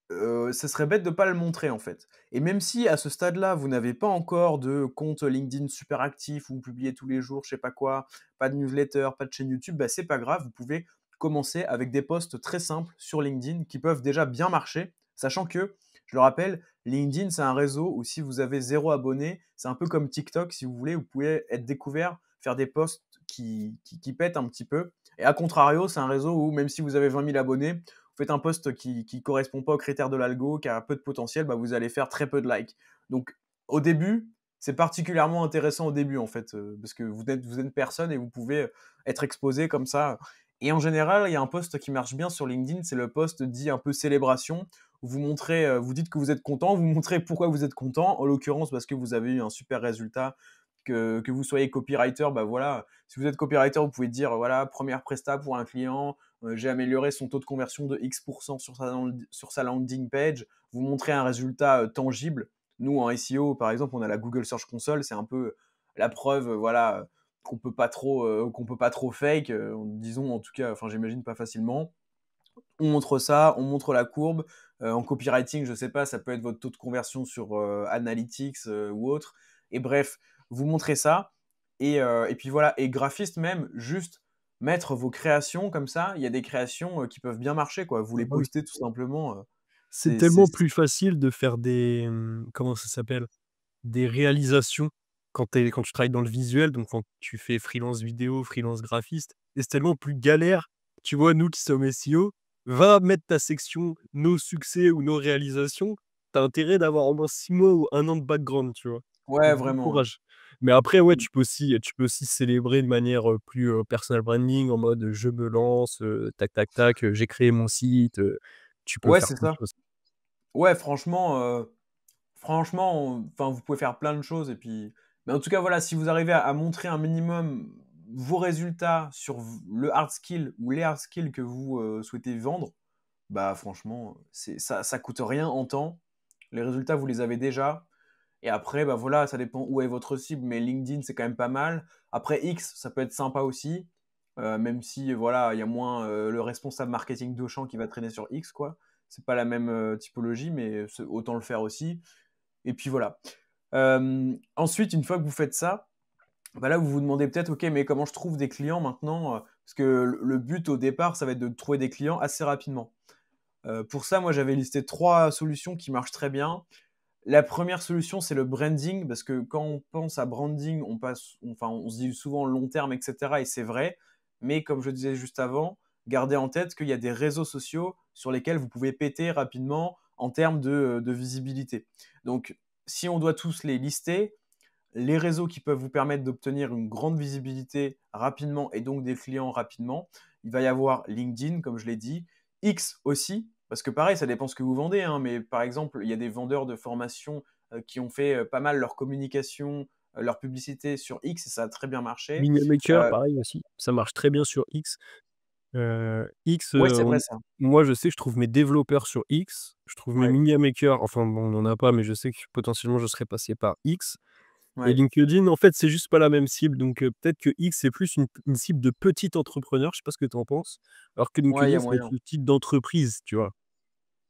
ce serait bête de pas le montrer, en fait. Et même si à ce stade-là, vous n'avez pas encore de compte LinkedIn super actif où vous publiez tous les jours, je sais pas quoi, pas de newsletter, pas de chaîne YouTube, bah, c'est pas grave, vous pouvez commencer avec des posts très simples sur LinkedIn qui peuvent déjà bien marcher, sachant que, je le rappelle, LinkedIn, c'est un réseau où si vous avez 0 abonné, c'est un peu comme TikTok, si vous voulez, vous pouvez être découvert, faire des posts qui pètent un petit peu. Et à contrario, c'est un réseau où même si vous avez 20 000 abonnés, vous faites un post qui correspond pas aux critères de l'algo, qui a peu de potentiel, bah, vous allez faire très peu de likes. Donc au début, c'est particulièrement intéressant au début en fait, parce que vous êtes personne et vous pouvez être exposé comme ça. Et en général, il y a un post qui marche bien sur LinkedIn, c'est le post dit un peu célébration. Vous montrez, vous dites que vous êtes content, vous montrez pourquoi vous êtes content. En l'occurrence, parce que vous avez eu un super résultat, que vous soyez copywriter, bah voilà. Si vous êtes copywriter, vous pouvez dire, voilà, première presta pour un client, j'ai amélioré son taux de conversion de X% sur sa landing page. Vous montrez un résultat tangible. Nous, en SEO, par exemple, on a la Google Search Console, c'est un peu la preuve, voilà, qu'on peut pas trop fake, disons en tout cas, enfin j'imagine pas facilement. On montre ça, on montre la courbe. En copywriting, je sais pas, ça peut être votre taux de conversion sur Analytics ou autre. Et bref, vous montrez ça. Et puis voilà, et graphiste même, juste mettre vos créations comme ça. Il y a des créations qui peuvent bien marcher, quoi. Vous Ah les bah oui. postez tout simplement. C'est tellement plus facile de faire des, comment ça s'appelle? Des réalisations quand tu travailles dans le visuel, donc quand tu fais freelance vidéo, freelance graphiste et c'est tellement plus galère. Tu vois, nous qui sommes SEO, va mettre ta section nos succès ou nos réalisations. Tu as intérêt d'avoir au moins 6 mois ou 1 an de background, tu vois? Ouais, Donc bon vraiment. Ouais. courage. Mais après, ouais, tu peux aussi célébrer de manière, plus, personal branding en mode, je me lance, tac, tac, tac, j'ai créé mon site, tu peux Ouais, faire c'est plein de ça. choses. Ouais, franchement, enfin, vous pouvez faire plein de choses et puis mais en tout cas, voilà, si vous arrivez à montrer un minimum vos résultats sur le hard skill ou les hard skills que vous souhaitez vendre, bah franchement, ça coûte rien en temps. Les résultats, vous les avez déjà. Et après, bah voilà, ça dépend où est votre cible, mais LinkedIn, c'est quand même pas mal. Après, X, ça peut être sympa aussi, même si, voilà, il y a moins le responsable marketing d'Auchan qui va traîner sur X, quoi. C'est pas la même typologie, mais autant le faire aussi. Et puis voilà. Ensuite, une fois que vous faites ça, bah là, vous vous demandez peut-être, ok, mais comment je trouve des clients maintenant parce que le but au départ, ça va être de trouver des clients assez rapidement. Pour ça, moi, j'avais listé 3 solutions qui marchent très bien. La première solution, c'est le branding, parce que quand on pense à branding, on se dit souvent long terme, etc. Et c'est vrai, mais comme je disais juste avant, gardez en tête qu'il y a des réseaux sociaux sur lesquels vous pouvez péter rapidement en termes de visibilité. Donc, si on doit tous les lister, les réseaux qui peuvent vous permettre d'obtenir une grande visibilité rapidement et donc des clients rapidement, il va y avoir LinkedIn, comme je l'ai dit, X aussi, parce que pareil, ça dépend ce que vous vendez, hein, mais par exemple, il y a des vendeurs de formation qui ont fait pas mal leur communication, leur publicité sur X et ça a très bien marché. Maker, Euh, pareil aussi, ça marche très bien sur X. X, ouais, c'est vrai ça. moi je sais que je trouve mes développeurs sur X, je trouve mes Ouais, media makers, enfin bon, on n'en a pas, mais je sais que potentiellement je serais passé par X et ouais, LinkedIn, en fait, c'est juste pas la même cible, donc peut-être que X, c'est plus une cible de petit entrepreneur, je sais pas ce que tu en penses, alors que ouais, il y LinkedIn, a ça va être moyen. le type d'entreprise, tu vois?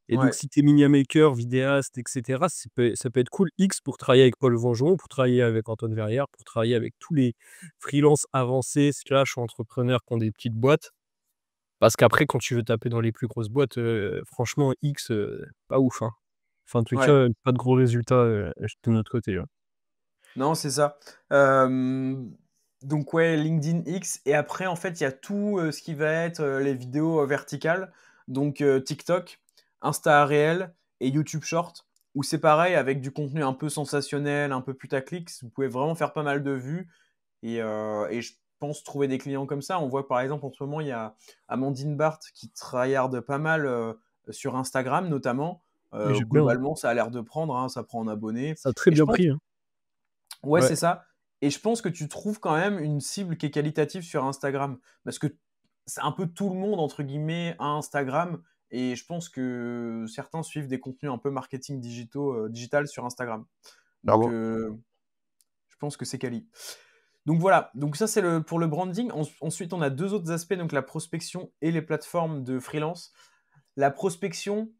Et donc Ouais, si tu es media maker, vidéaste et cetera, ça peut être cool. X pour travailler avec Paul Vengeon, pour travailler avec Antoine Verrière, pour travailler avec tous les freelances avancés slash entrepreneurs qui ont des petites boîtes. Parce qu'après, quand tu veux taper dans les plus grosses boîtes, franchement X, pas ouf, hein. Enfin, en tout cas, ouais. pas de gros résultats, de notre côté, ouais. Non, c'est ça. Donc ouais, LinkedIn X et après en fait, il y a tout, ce qui va être, les vidéos, verticales. Donc TikTok, Insta Réel et YouTube Short où c'est pareil avec du contenu un peu sensationnel, un peu putaclic. Vous pouvez vraiment faire pas mal de vues et je pense trouver des clients comme ça. On voit par exemple en ce moment, il y a Amandine Barthes qui tryhard pas mal, sur Instagram notamment. Et j'aime bien, hein. Globalement, ça a l'air de prendre, hein, ça prend en abonnés Ça a très et je bien pense pris, hein. ouais, Ouais. c'est ça. Et je pense que tu trouves quand même une cible qui est qualitative sur Instagram. Parce que c'est un peu tout le monde, entre guillemets, à Instagram. Et je pense que certains suivent des contenus un peu marketing digital sur Instagram. Donc, Clairement. je pense que c'est quali. Donc voilà, donc ça c'est pour le branding. Ensuite, on a deux autres aspects, donc la prospection et les plateformes de freelance. La prospection,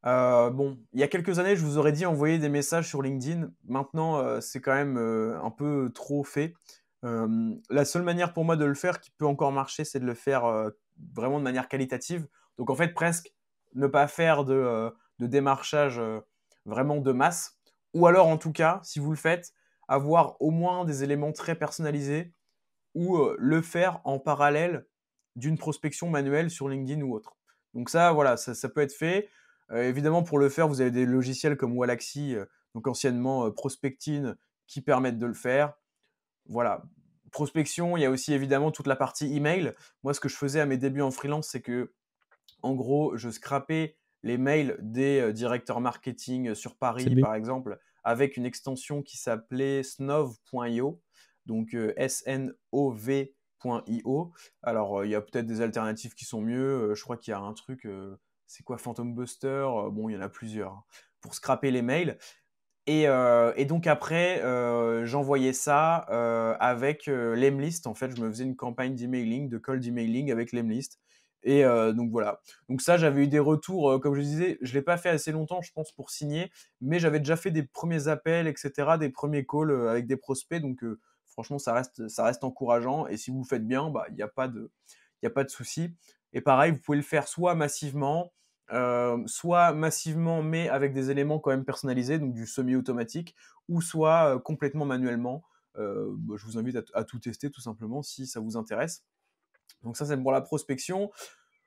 bon, il y a quelques années, je vous aurais dit envoyer des messages sur LinkedIn. Maintenant, c'est quand même, un peu trop fait. La seule manière pour moi de le faire qui peut encore marcher, c'est de le faire, vraiment de manière qualitative. Donc en fait, presque ne pas faire de démarchage, vraiment de masse ou alors en tout cas, si vous le faites, avoir au moins des éléments très personnalisés ou, le faire en parallèle d'une prospection manuelle sur LinkedIn ou autre. Donc ça, voilà, ça peut être fait. Évidemment, pour le faire, vous avez des logiciels comme Wallaxy, donc anciennement, Prospectine, qui permettent de le faire. Voilà. prospection, il y a aussi évidemment toute la partie email. Moi, ce que je faisais à mes débuts en freelance, c'est que en gros, je scrapais les mails des directeurs marketing sur C'est Paris, bien. par exemple, avec une extension qui s'appelait snov.io, donc snov.io. Alors, il y a peut-être des alternatives qui sont mieux. Je crois qu'il y a un truc, c'est quoi, Phantom Buster? Bon, il y en a plusieurs, hein, pour scraper les mails. Et donc après, j'envoyais ça avec Lemlist. En fait, je me faisais une campagne d'emailing, de cold emailing avec Lemlist. Donc voilà. Donc ça, j'avais eu des retours, comme je disais, je ne l'ai pas fait assez longtemps, je pense, pour signer, mais j'avais déjà fait des premiers appels, etc., des premiers calls avec des prospects. Donc franchement, ça reste encourageant. Et si vous le faites bien, bah, il y a pas de souci. Et pareil, vous pouvez le faire soit massivement, mais avec des éléments quand même personnalisés, donc du semi-automatique, ou soit complètement manuellement. Bah, je vous invite à tout tester tout simplement si ça vous intéresse. Donc ça, c'est pour la prospection.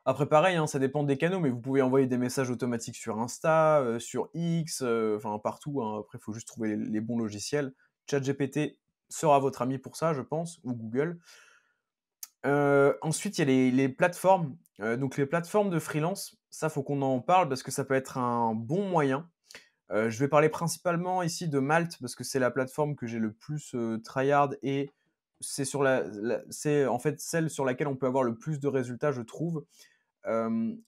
Après, pareil, hein, ça dépend des canaux, mais vous pouvez envoyer des messages automatiques sur Insta, sur X, enfin partout, hein. Après, il faut juste trouver les bons logiciels. ChatGPT sera votre ami pour ça, je pense, ou Google. Ensuite, il y a les plateformes. Donc les plateformes de freelance, ça, faut qu'on en parle parce que ça peut être un bon moyen. Je vais parler principalement ici de Malte parce que c'est la plateforme que j'ai le plus, tryhard et c'est en fait celle sur laquelle on peut avoir le plus de résultats, je trouve.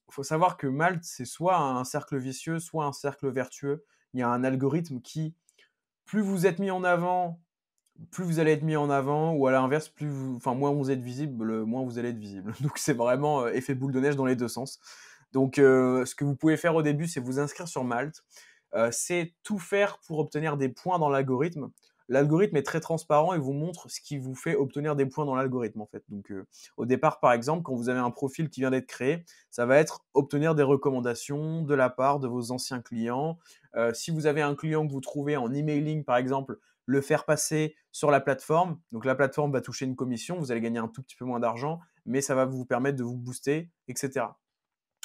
Faut savoir que Malte, c'est soit un cercle vicieux, soit un cercle vertueux. Il y a un algorithme qui, plus vous êtes mis en avant, plus vous allez être mis en avant, ou à l'inverse, moins vous êtes visible, moins vous allez être visible. Donc c'est vraiment effet boule de neige dans les deux sens. Donc ce que vous pouvez faire au début, c'est vous inscrire sur Malte. C'est tout faire pour obtenir des points dans l'algorithme. L'algorithme est très transparent et vous montre ce qui vous fait obtenir des points dans l'algorithme en fait. Donc au départ, par exemple, quand vous avez un profil qui vient d'être créé, ça va être obtenir des recommandations de la part de vos anciens clients. Si vous avez un client que vous trouvez en emailing, par exemple, le faire passer sur la plateforme. Donc la plateforme va toucher une commission, vous allez gagner un tout petit peu moins d'argent, mais ça va vous permettre de vous booster, etc.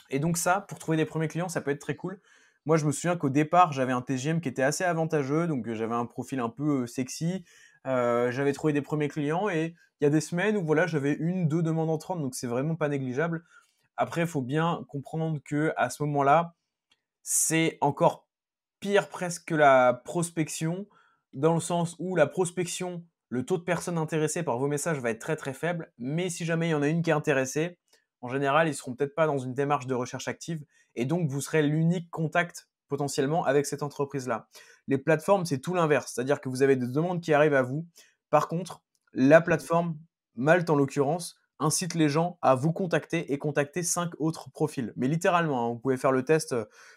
Et donc ça, pour trouver des premiers clients, ça peut être très cool. Moi, je me souviens qu'au départ, j'avais un TGM qui était assez avantageux, donc j'avais un profil un peu sexy. J'avais trouvé des premiers clients et il y a des semaines où voilà, j'avais une, deux demandes entrantes, donc c'est vraiment pas négligeable. Après, il faut bien comprendre que à ce moment-là, c'est encore pire presque que la prospection, dans le sens où la prospection, le taux de personnes intéressées par vos messages va être très très faible, mais si jamais il y en a une qui est intéressée, en général, ils seront peut-être pas dans une démarche de recherche active, et donc vous serez l'unique contact potentiellement avec cette entreprise-là. Les plateformes, c'est tout l'inverse, c'est-à-dire que vous avez des demandes qui arrivent à vous. Par contre, la plateforme, Malte en l'occurrence, incite les gens à vous contacter et contacter 5 autres profils. Mais littéralement, hein, vous pouvez faire le test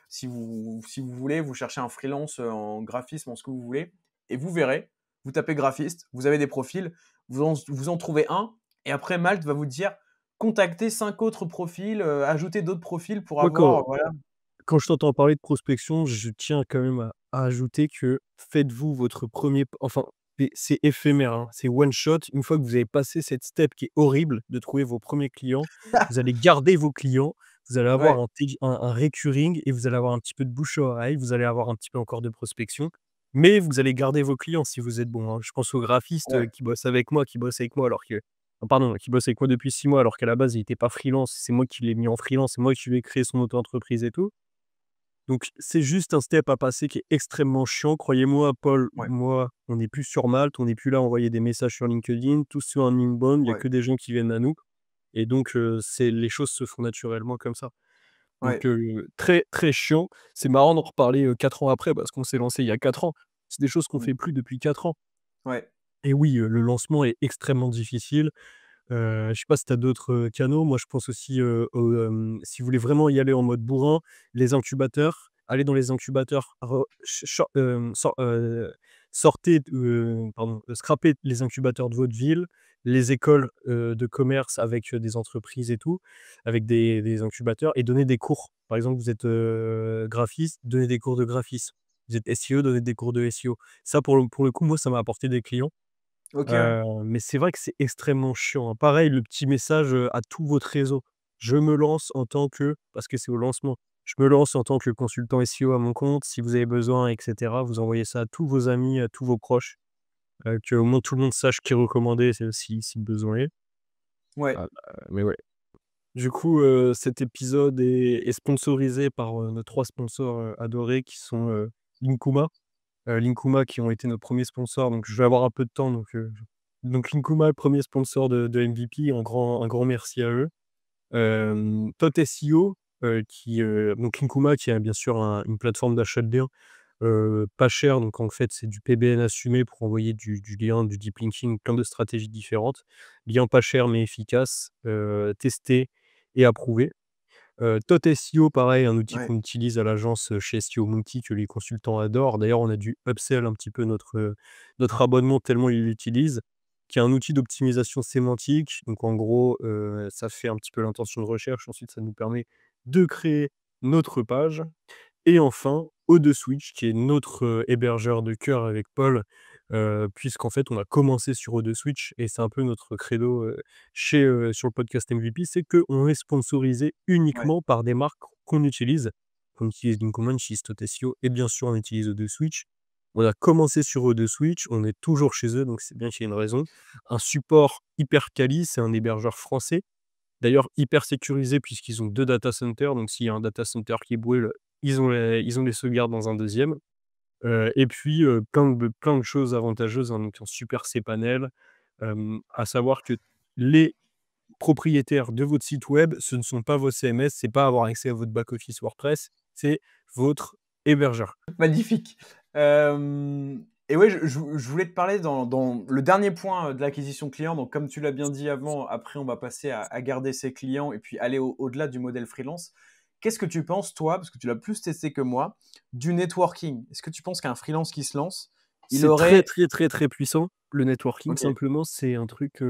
si vous voulez, vous cherchez un freelance en graphisme, en ce que vous voulez, et vous verrez, vous tapez graphiste, vous avez des profils, vous en trouvez un, et après Malte va vous dire contactez 5 autres profils, ajoutez d'autres profils pour Moi, avoir, voilà. quand je t'entends parler de prospection, je tiens quand même à ajouter que faites-vous votre premier enfin, c'est éphémère, hein, c'est one shot. Une fois que vous avez passé cette step qui est horrible de trouver vos premiers clients, vous allez garder vos clients, vous allez avoir Ouais, un recurring et vous allez avoir un petit peu de bouche à oreille, vous allez avoir un petit peu encore de prospection, mais vous allez garder vos clients si vous êtes bon, hein. Je pense au graphiste, ouais, qui bosse avec moi alors que pardon, qui bosse avec moi depuis 6 mois alors qu'à la base il était pas freelance. C'est moi qui l'ai mis en freelance, c'est moi qui lui ai créé son auto-entreprise et tout. Donc c'est juste un step à passer qui est extrêmement chiant. Croyez-moi, Paul, ouais, moi, on n'est plus sur Malte, on n'est plus là à envoyer des messages sur LinkedIn, tous sur un inbound, il y a ouais, que des gens qui viennent à nous et donc c'est les choses se font naturellement comme ça. Donc ouais, très, très chiant. C'est marrant d'en reparler, 4 ans après parce qu'on s'est lancé il y a 4 ans. C'est des choses qu'on mmh, fait plus depuis 4 ans ouais. et oui, le lancement est extrêmement difficile. Je sais pas si tu as d'autres, canaux. Moi, je pense aussi, si vous voulez vraiment y aller en mode bourrin, les incubateurs. Allez dans les incubateurs, re ch chor sor sortez pardon, scrapez les incubateurs de votre ville, les écoles, de commerce avec, des entreprises et tout, avec des incubateurs et donnez des cours. Par exemple, vous êtes, graphiste, donnez des cours de graphisme. Vous êtes SEO, donnez des cours de SEO. Ça, pour le coup, moi, ça m'a apporté des clients. OK, ouais. Mais c'est vrai que c'est extrêmement chiant, hein. Pareil, le petit message, à tout votre réseau. Je me lance en tant que parce que c'est au lancement. Je me lance en tant que consultant SEO à mon compte. Si vous avez besoin et cetera, vous envoyez ça à tous vos amis, à tous vos proches Que au moins tout le monde sache qui recommander si besoin est. Ouais, Mais ouais. Du coup, cet épisode est sponsorisé par, nos 3 sponsors, adorés qui sont, Linkuma. Linkuma qui ont été nos premiers sponsors, donc je vais avoir un peu de temps donc Linkuma, le premier sponsor de MVP, un grand merci à eux. Tot SEO, donc Linkuma qui a bien sûr une plateforme d'achat de liens, pas cher, donc en fait, c'est du PBN assumé pour envoyer du lien, du deep linking, plein de stratégies différentes. Bien pas cher mais efficace, testé et approuvé. Tot SEO, pareil, un outil ouais, qu'on utilise à l'agence, chez SEO Monkey que les consultants adorent. D'ailleurs, on a dû upsell un petit peu notre abonnement tellement ils l'utilisent, qui est un outil d'optimisation sémantique. Donc en gros, ça fait un petit peu l'intention de recherche. Ensuite, ça nous permet de créer notre page. Et enfin, Switch qui est notre, hébergeur de cœur avec Paul, puisqu'en fait, on a commencé sur Switch et c'est un peu notre credo, sur le podcast MVP, c'est qu'on est sponsorisé ouais. uniquement par des marques qu'on utilise. On utilise Linkcommand, on utilise Totesio et bien sûr, on utilise Switch. On a commencé sur Switch, on est toujours chez eux, donc c'est bien qu'il y ait une raison. Un support hyper quali, c'est un hébergeur français. D'ailleurs, hyper sécurisé puisqu'ils ont 2 data centers, donc s'il y a un data center qui brûle, ils ont les sauvegardes dans un deuxième. Et puis, plein de choses avantageuses, hein, donc un super cPanel. À savoir que les propriétaires de votre site web, ce ne sont pas vos CMS, c'est pas avoir accès à votre back office WordPress, c'est votre hébergeur. Magnifique. Et ouais, je voulais te parler dans le dernier point de l'acquisition client. Donc, comme tu l'as bien dit avant, après, on va passer à garder ses clients et puis aller au-delà du modèle freelance. Qu'est-ce que tu penses, toi, parce que tu l'as plus testé que moi, du networking? Est-ce que tu penses qu'un freelance qui se lance, il C'est très, aurait... très, très, très puissant. Le networking, Ok, simplement, c'est un truc,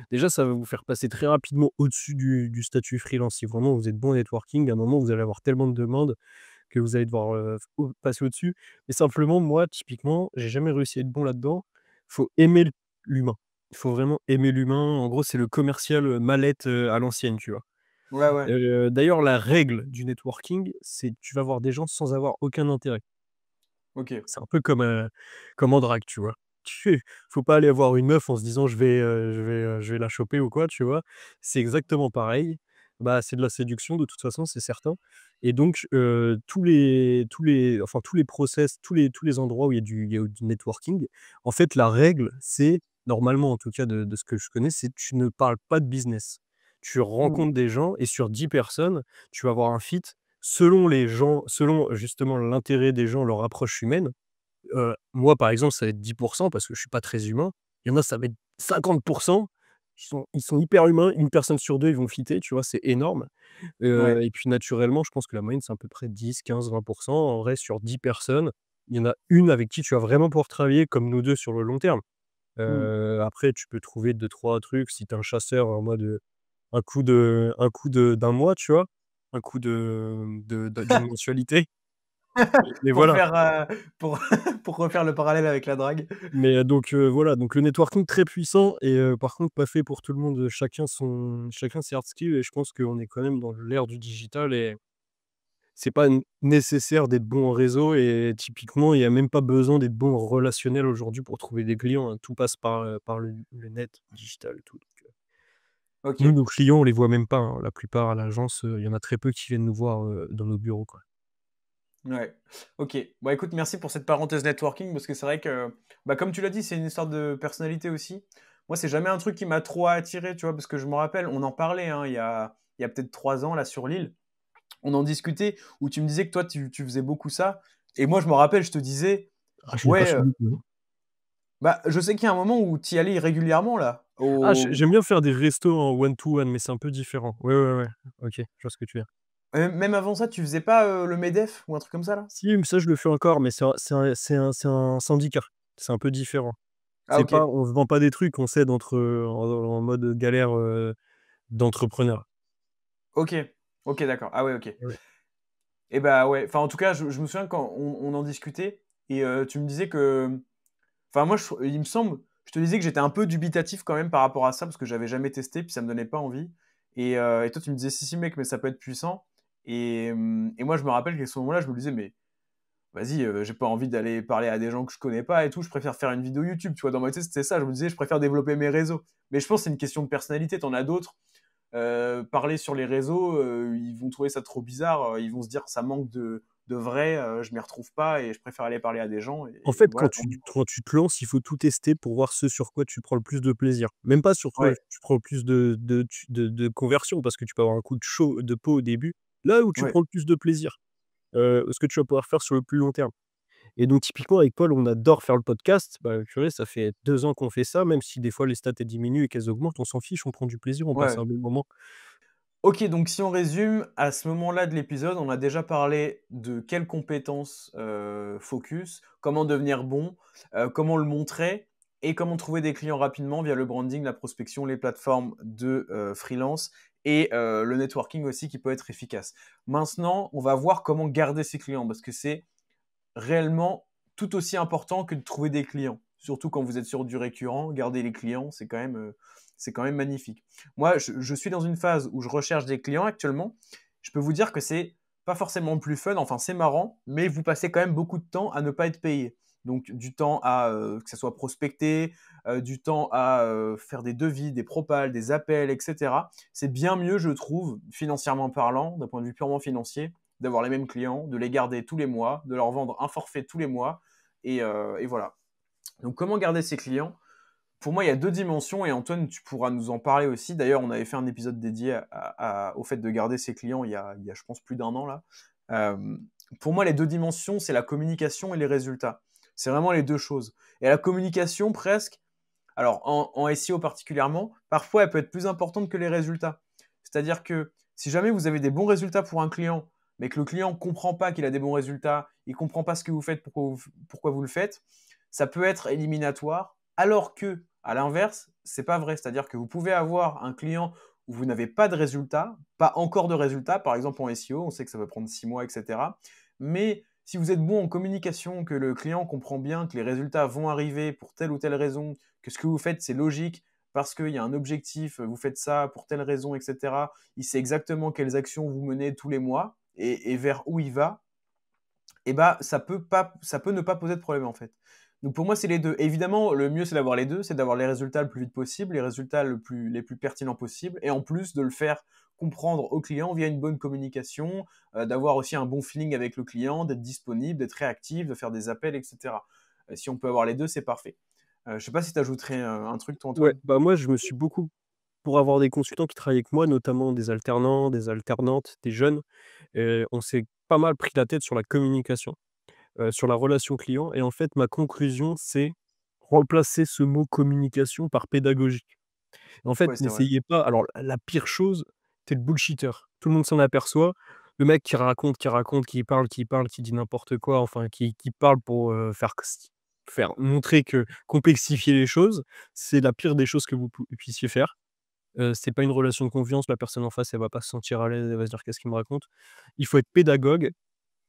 déjà, ça va vous faire passer très rapidement au-dessus du statut freelance. Si vraiment vous êtes bon en networking, à un moment, vous allez avoir tellement de demandes que vous allez devoir, passer au-dessus. Mais simplement, moi, typiquement, j'ai jamais réussi à être bon là-dedans. Faut aimer l'humain. Il faut vraiment aimer l'humain. En gros, c'est le commercial, mallette, à l'ancienne, tu vois? ouais, ouais, D'ailleurs, la règle du networking, c'est tu vas voir des gens sans avoir aucun intérêt. ok. C'est un peu comme en drague, tu vois? Faut pas aller voir une meuf en se disant: je vais la choper» ou quoi, tu vois? C'est exactement pareil. Bah, c'est de la séduction de toute façon, c'est certain et donc tous les process, tous les endroits où il y a du networking, en fait, la règle, c'est normalement, en tout cas de ce que je connais, c'est tu ne parles pas de business. Tu Hmm, rencontres des gens et sur 10 personnes, tu vas avoir un fit selon les gens, selon justement l'intérêt des gens, leur approche humaine. Moi, par exemple, ça va être 10 parce que je suis pas très humain. Il y en a, ça va être 50. Ils sont hyper humains, une personne sur 2 ils vont fitter, tu vois? C'est énorme. ouais. Et puis naturellement, je pense que la moyenne, c'est à peu près 10-15-20. En vrai, sur 10 personnes, il y en a une avec qui tu vas vraiment pouvoir travailler comme nous 2 sur le long terme. Hmm. Après, tu peux trouver deux trois trucs si tu es un chasseur en mode, d'un mois, tu vois? Un coup d'une mensualité. Mais Pour voilà. faire, pour, pour refaire le parallèle avec la drague. Mais donc voilà, donc le networking très puissant et par contre pas fait pour tout le monde, chacun ses hard skills et je pense qu'on est quand même dans l'ère du digital et c'est pas nécessaire d'être bon en réseau et typiquement, il y a même pas besoin d'être bon en relationnel aujourd'hui pour trouver des clients, hein. Tout passe par le net, digital, tout donc Ok. nous, nos clients, on les voit même pas, hein. La plupart à l'agence, il y en a très peu qui viennent nous voir, dans nos bureaux, quoi. Ouais. OK. Bon, écoute, merci pour cette parenthèse networking parce que c'est vrai que, bah, comme tu l'as dit, c'est une histoire de personnalité aussi. Moi, c'est jamais un truc qui m'a trop attiré, tu vois, parce que je me rappelle, on en parlait, hein, il y a peut-être 3 ans, là, sur l'île. On en discutait où tu me disais que toi, tu faisais beaucoup ça. Et moi, je me rappelle, je te disais, Ah, je l'ai pas ouais, fait beaucoup, hein. bah, je sais qu'il y a un moment où tu y allais régulièrement, là. J'aime bien faire des restos en one to one, mais c'est un peu différent. Ouais, ouais, ouais. OK, je vois ce que tu veux dire. Même avant ça, tu faisais pas le MEDEF ou un truc comme ça, là? Si, mais ça, je le fais encore, mais c'est un syndicat. C'est un peu différent. Ah, C'est pas OK. on se vend pas des trucs, on s'aide en mode galère, d'entrepreneur. OK. OK, d'accord. Ah ouais, OK. Ouais. Et bah ouais, enfin en tout cas, je me souviens quand on en discutait et tu me disais que, enfin moi, il me semble, je te disais que j'étais un peu dubitatif quand même par rapport à ça parce que j'avais jamais testé puis ça me donnait pas envie. Et toi, tu me disais si si mec, mais ça peut être puissant. Et moi, je me rappelle qu'à ce moment-là, je me disais mais vas-y, j'ai pas envie d'aller parler à des gens que je connais pas et tout, je préfère faire une vidéo YouTube, tu vois? Dans ma tête, c'était ça, je me disais: «Je préfère développer mes réseaux». Mais je pense que c'est une question de personnalité, tu en as d'autres, parler sur les réseaux, ils vont trouver ça trop bizarre, ils vont se dire: «Ça manque de vrai, je m'y retrouve pas et je préfère aller parler à des gens» En et fait, voilà. quand tu te lances, il faut tout tester pour voir ce sur quoi tu prends le plus de plaisir. Même pas sur quoi Ouais, tu prends le plus de conversion, parce que tu peux avoir un coup de peau au début. Là où tu ouais. prends le plus de plaisir, ce que tu vas pouvoir faire sur le plus long terme. Et donc typiquement avec Paul, on adore faire le podcast. Bah, purée, ça fait 2 ans qu'on fait ça, même si des fois les stats elles diminuent et qu'elles augmentent, on s'en fiche, on prend du plaisir, on passe Ouais. un bon moment. OK, donc si on résume, à ce moment-là de l'épisode, on a déjà parlé de quelles compétences, focus, comment devenir bon, comment le montrer et comment trouver des clients rapidement via le branding, la prospection, les plateformes de, freelance et le networking aussi qui peut être efficace. Maintenant, on va voir comment garder ses clients parce que c'est réellement tout aussi important que de trouver des clients. Surtout quand vous êtes sur du récurrent, garder les clients, c'est quand même magnifique. Moi, je suis dans une phase où je recherche des clients actuellement. Je peux vous dire que c'est pas forcément le plus fun, enfin c'est marrant, mais vous passez quand même beaucoup de temps à ne pas être payé. Donc du temps à que ça soit prospecter, du temps à faire des devis, des propals, des appels, etc. C'est bien mieux, je trouve, financièrement parlant, d'un point de vue purement financier, d'avoir les mêmes clients, de les garder tous les mois, de leur vendre un forfait tous les mois. Et voilà. Donc comment garder ses clients? Pour moi, il y a deux dimensions et Antoine, tu pourras nous en parler aussi. D'ailleurs, on avait fait un épisode dédié au fait de garder ses clients il y a je pense, plus d'un an là. Euh, pour moi, les deux dimensions, c'est la communication et les résultats. C'est vraiment les deux choses. Et la communication, presque, alors en SEO particulièrement, parfois elle peut être plus importante que les résultats. C'est-à-dire que si jamais vous avez des bons résultats pour un client, mais que le client ne comprend pas qu'il a des bons résultats, il ne comprend pas ce que vous faites, pourquoi vous le faites, ça peut être éliminatoire, alors que, à l'inverse, c'est pas vrai. C'est-à-dire que vous pouvez avoir un client où vous n'avez pas de résultats, pas encore de résultats, par exemple en SEO, on sait que ça peut prendre 6 mois, etc. Mais si vous êtes bon en communication, que le client comprend bien que les résultats vont arriver pour telle ou telle raison, que ce que vous faites, c'est logique parce qu'il y a un objectif, vous faites ça pour telle raison, etc. Il sait exactement quelles actions vous menez tous les mois et vers où il va, et bah ça peut ne pas poser de problème en fait. Donc pour moi, c'est les deux. Évidemment, le mieux c'est d'avoir les deux, c'est d'avoir les résultats le plus vite possible, les résultats les plus pertinents possible, et en plus de le faire comprendre au client via une bonne communication, d'avoir aussi un bon feeling avec le client, d'être disponible, d'être réactif, de faire des appels, etc. Si on peut avoir les deux, c'est parfait. Je sais pas si tu ajouterais un truc, toi, Ouais, Antoine? bah, moi je me suis beaucoup pour avoir des consultants qui travaillent avec moi, notamment des alternants, des alternantes, des jeunes, on s'est pas mal pris la tête sur la communication, sur la relation client et en fait ma conclusion c'est remplacer ce mot communication par pédagogique. En fait, Ouais, c'est vrai. n'essayez pas alors la pire chose, c'est le bullshitter. Tout le monde s'en aperçoit. Le mec qui raconte, qui parle, qui dit n'importe quoi, enfin qui parle pour, faire montrer que complexifier les choses, c'est la pire des choses que vous puissiez faire. C'est pas une relation de confiance, la personne en face, elle va pas se sentir à l'aise, elle va se dire: «Qu'est-ce qu'il me raconte?» Il faut être pédagogue.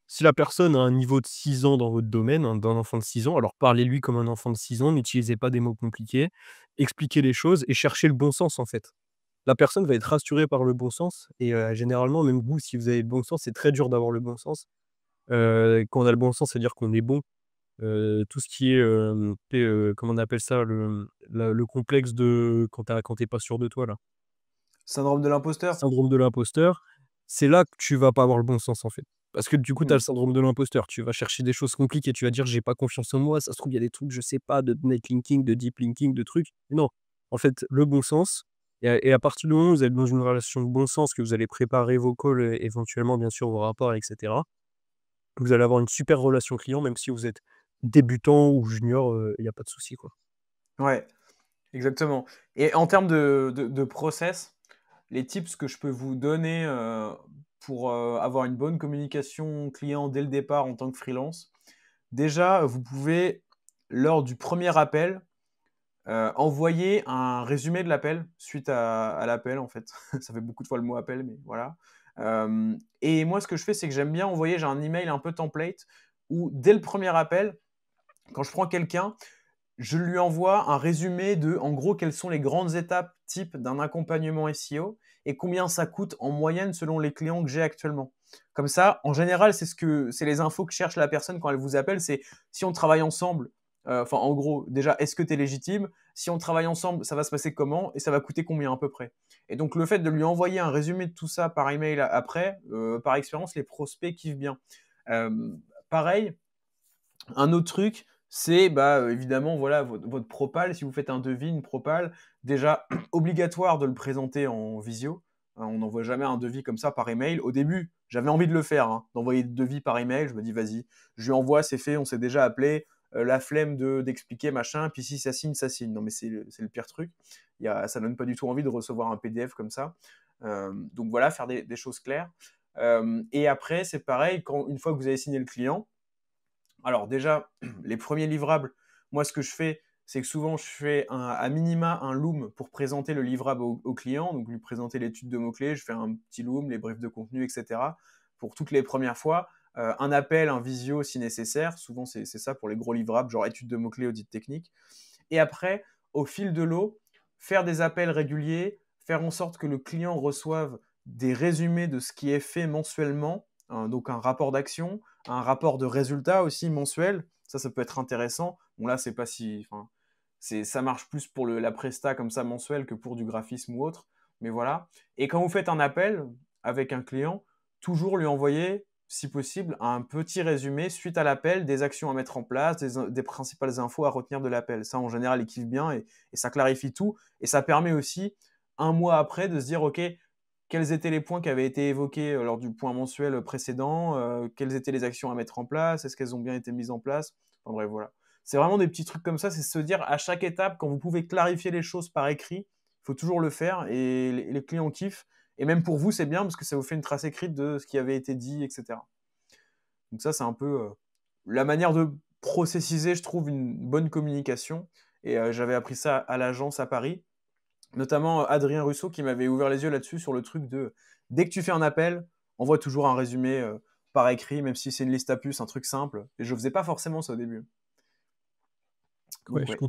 Si la personne a un niveau de 6 ans dans votre domaine, d'un enfant de 6 ans, alors parlez-lui comme un enfant de 6 ans, n'utilisez pas des mots compliqués, expliquez les choses et cherchez le bon sens, en fait. La personne va être rassurée par le bon sens et généralement, même vous, si vous avez le bon sens, c'est très dur d'avoir le bon sens. Quand on a le bon sens, c'est-à-dire qu'on est bon. Tout ce qui est, comment on appelle ça? Le complexe de quand tu es pas sûr de toi, là. Syndrome de l'imposteur? Syndrome de l'imposteur, c'est là que tu vas pas avoir le bon sens, en fait. Parce que du coup, tu as Mmh. le syndrome de l'imposteur. Tu vas chercher des choses compliquées, tu vas dire: «J'ai pas confiance en moi, ça se trouve, il y a des trucs, je sais pas, de netlinking, de deep linking, de trucs». Non, en fait, le bon sens et à partir du moment où vous êtes dans une relation de bon sens, que vous allez préparer vos calls, éventuellement, bien sûr, vos rapports et cetera, vous allez avoir une super relation client, même si vous êtes débutant ou junior, il y a pas de souci, quoi. Ouais, exactement. Et en termes de process, les tips que je peux vous donner, pour, avoir une bonne communication client dès le départ en tant que freelance, déjà, vous pouvez, lors du premier appel, envoyer un résumé de l'appel suite à l'appel, en fait. Ça fait beaucoup de fois le mot appel, mais voilà. Et moi, ce que je fais, c'est que j'aime bien envoyer j'ai un email un peu template où dès le premier appel, quand je prends quelqu'un, je lui envoie un résumé de, en gros, quelles sont les grandes étapes type d'un accompagnement SEO et combien ça coûte en moyenne selon les clients que j'ai actuellement. Comme ça, en général, c'est les infos que cherche la personne quand elle vous appelle, c'est si on travaille ensemble, enfin en gros, déjà, est-ce que tu es légitime? Si on travaille ensemble, ça va se passer comment? Et ça va coûter combien à peu près? Et donc le fait de lui envoyer un résumé de tout ça par email après, par expérience, les prospects kiffent bien. Pareil, un autre truc, c'est évidemment voilà votre propal. Si vous faites un devis, une propale, déjà obligatoire de le présenter en visio. Hein, on n'envoie jamais un devis comme ça par email. Au début, j'avais envie de le faire, hein, d'envoyer de devis par email. Je me dis vas-y, je lui envoie, c'est fait, on s'est déjà appelé. La flemme d'expliquer machin. Puis si ça signe, ça signe. Non mais c'est le pire truc. Ça donne pas du tout envie de recevoir un PDF comme ça. Donc voilà, faire des choses claires. Et après, c'est pareil, une fois que vous avez signé le client, alors déjà, les premiers livrables, moi ce que je fais, c'est que souvent je fais à minima un loom pour présenter le livrable au client, donc lui présenter l'étude de mots-clés, je fais un petit loom, les briefs de contenu, etc. pour toutes les premières fois. Un appel, un visio si nécessaire, souvent c'est ça pour les gros livrables, genre étude de mots-clés, audit technique. Et après, au fil de l'eau, faire des appels réguliers, faire en sorte que le client reçoive des résumés de ce qui est fait mensuellement, hein, donc un rapport d'action, un rapport de résultats aussi mensuel. Ça peut être intéressant. Bon, là, c'est pas si. Enfin, ça marche plus pour la presta comme ça mensuel que pour du graphisme ou autre. Mais voilà. Et quand vous faites un appel avec un client, toujours lui envoyer, si possible, un petit résumé suite à l'appel des actions à mettre en place, des principales infos à retenir de l'appel. Ça, en général, il kiffe bien et ça clarifie tout. Et ça permet aussi, un mois après, de se dire, OK, quels étaient les points qui avaient été évoqués lors du point mensuel précédent, quelles étaient les actions à mettre en place, est-ce qu'elles ont bien été mises en place. Enfin bref, voilà. C'est vraiment des petits trucs comme ça, c'est se dire à chaque étape, quand vous pouvez clarifier les choses par écrit, il faut toujours le faire et les clients kiffent. Et même pour vous, c'est bien parce que ça vous fait une trace écrite de ce qui avait été dit, etc. Donc ça, c'est un peu la manière de processiser, je trouve, une bonne communication. Et j'avais appris ça à l'agence à Paris, notamment Adrien Russo qui m'avait ouvert les yeux là-dessus sur le truc de dès que tu fais un appel, envoie toujours un résumé par écrit, même si c'est une liste à puces, un truc simple. Et je faisais pas forcément ça au début. Ouais, Donc ouais.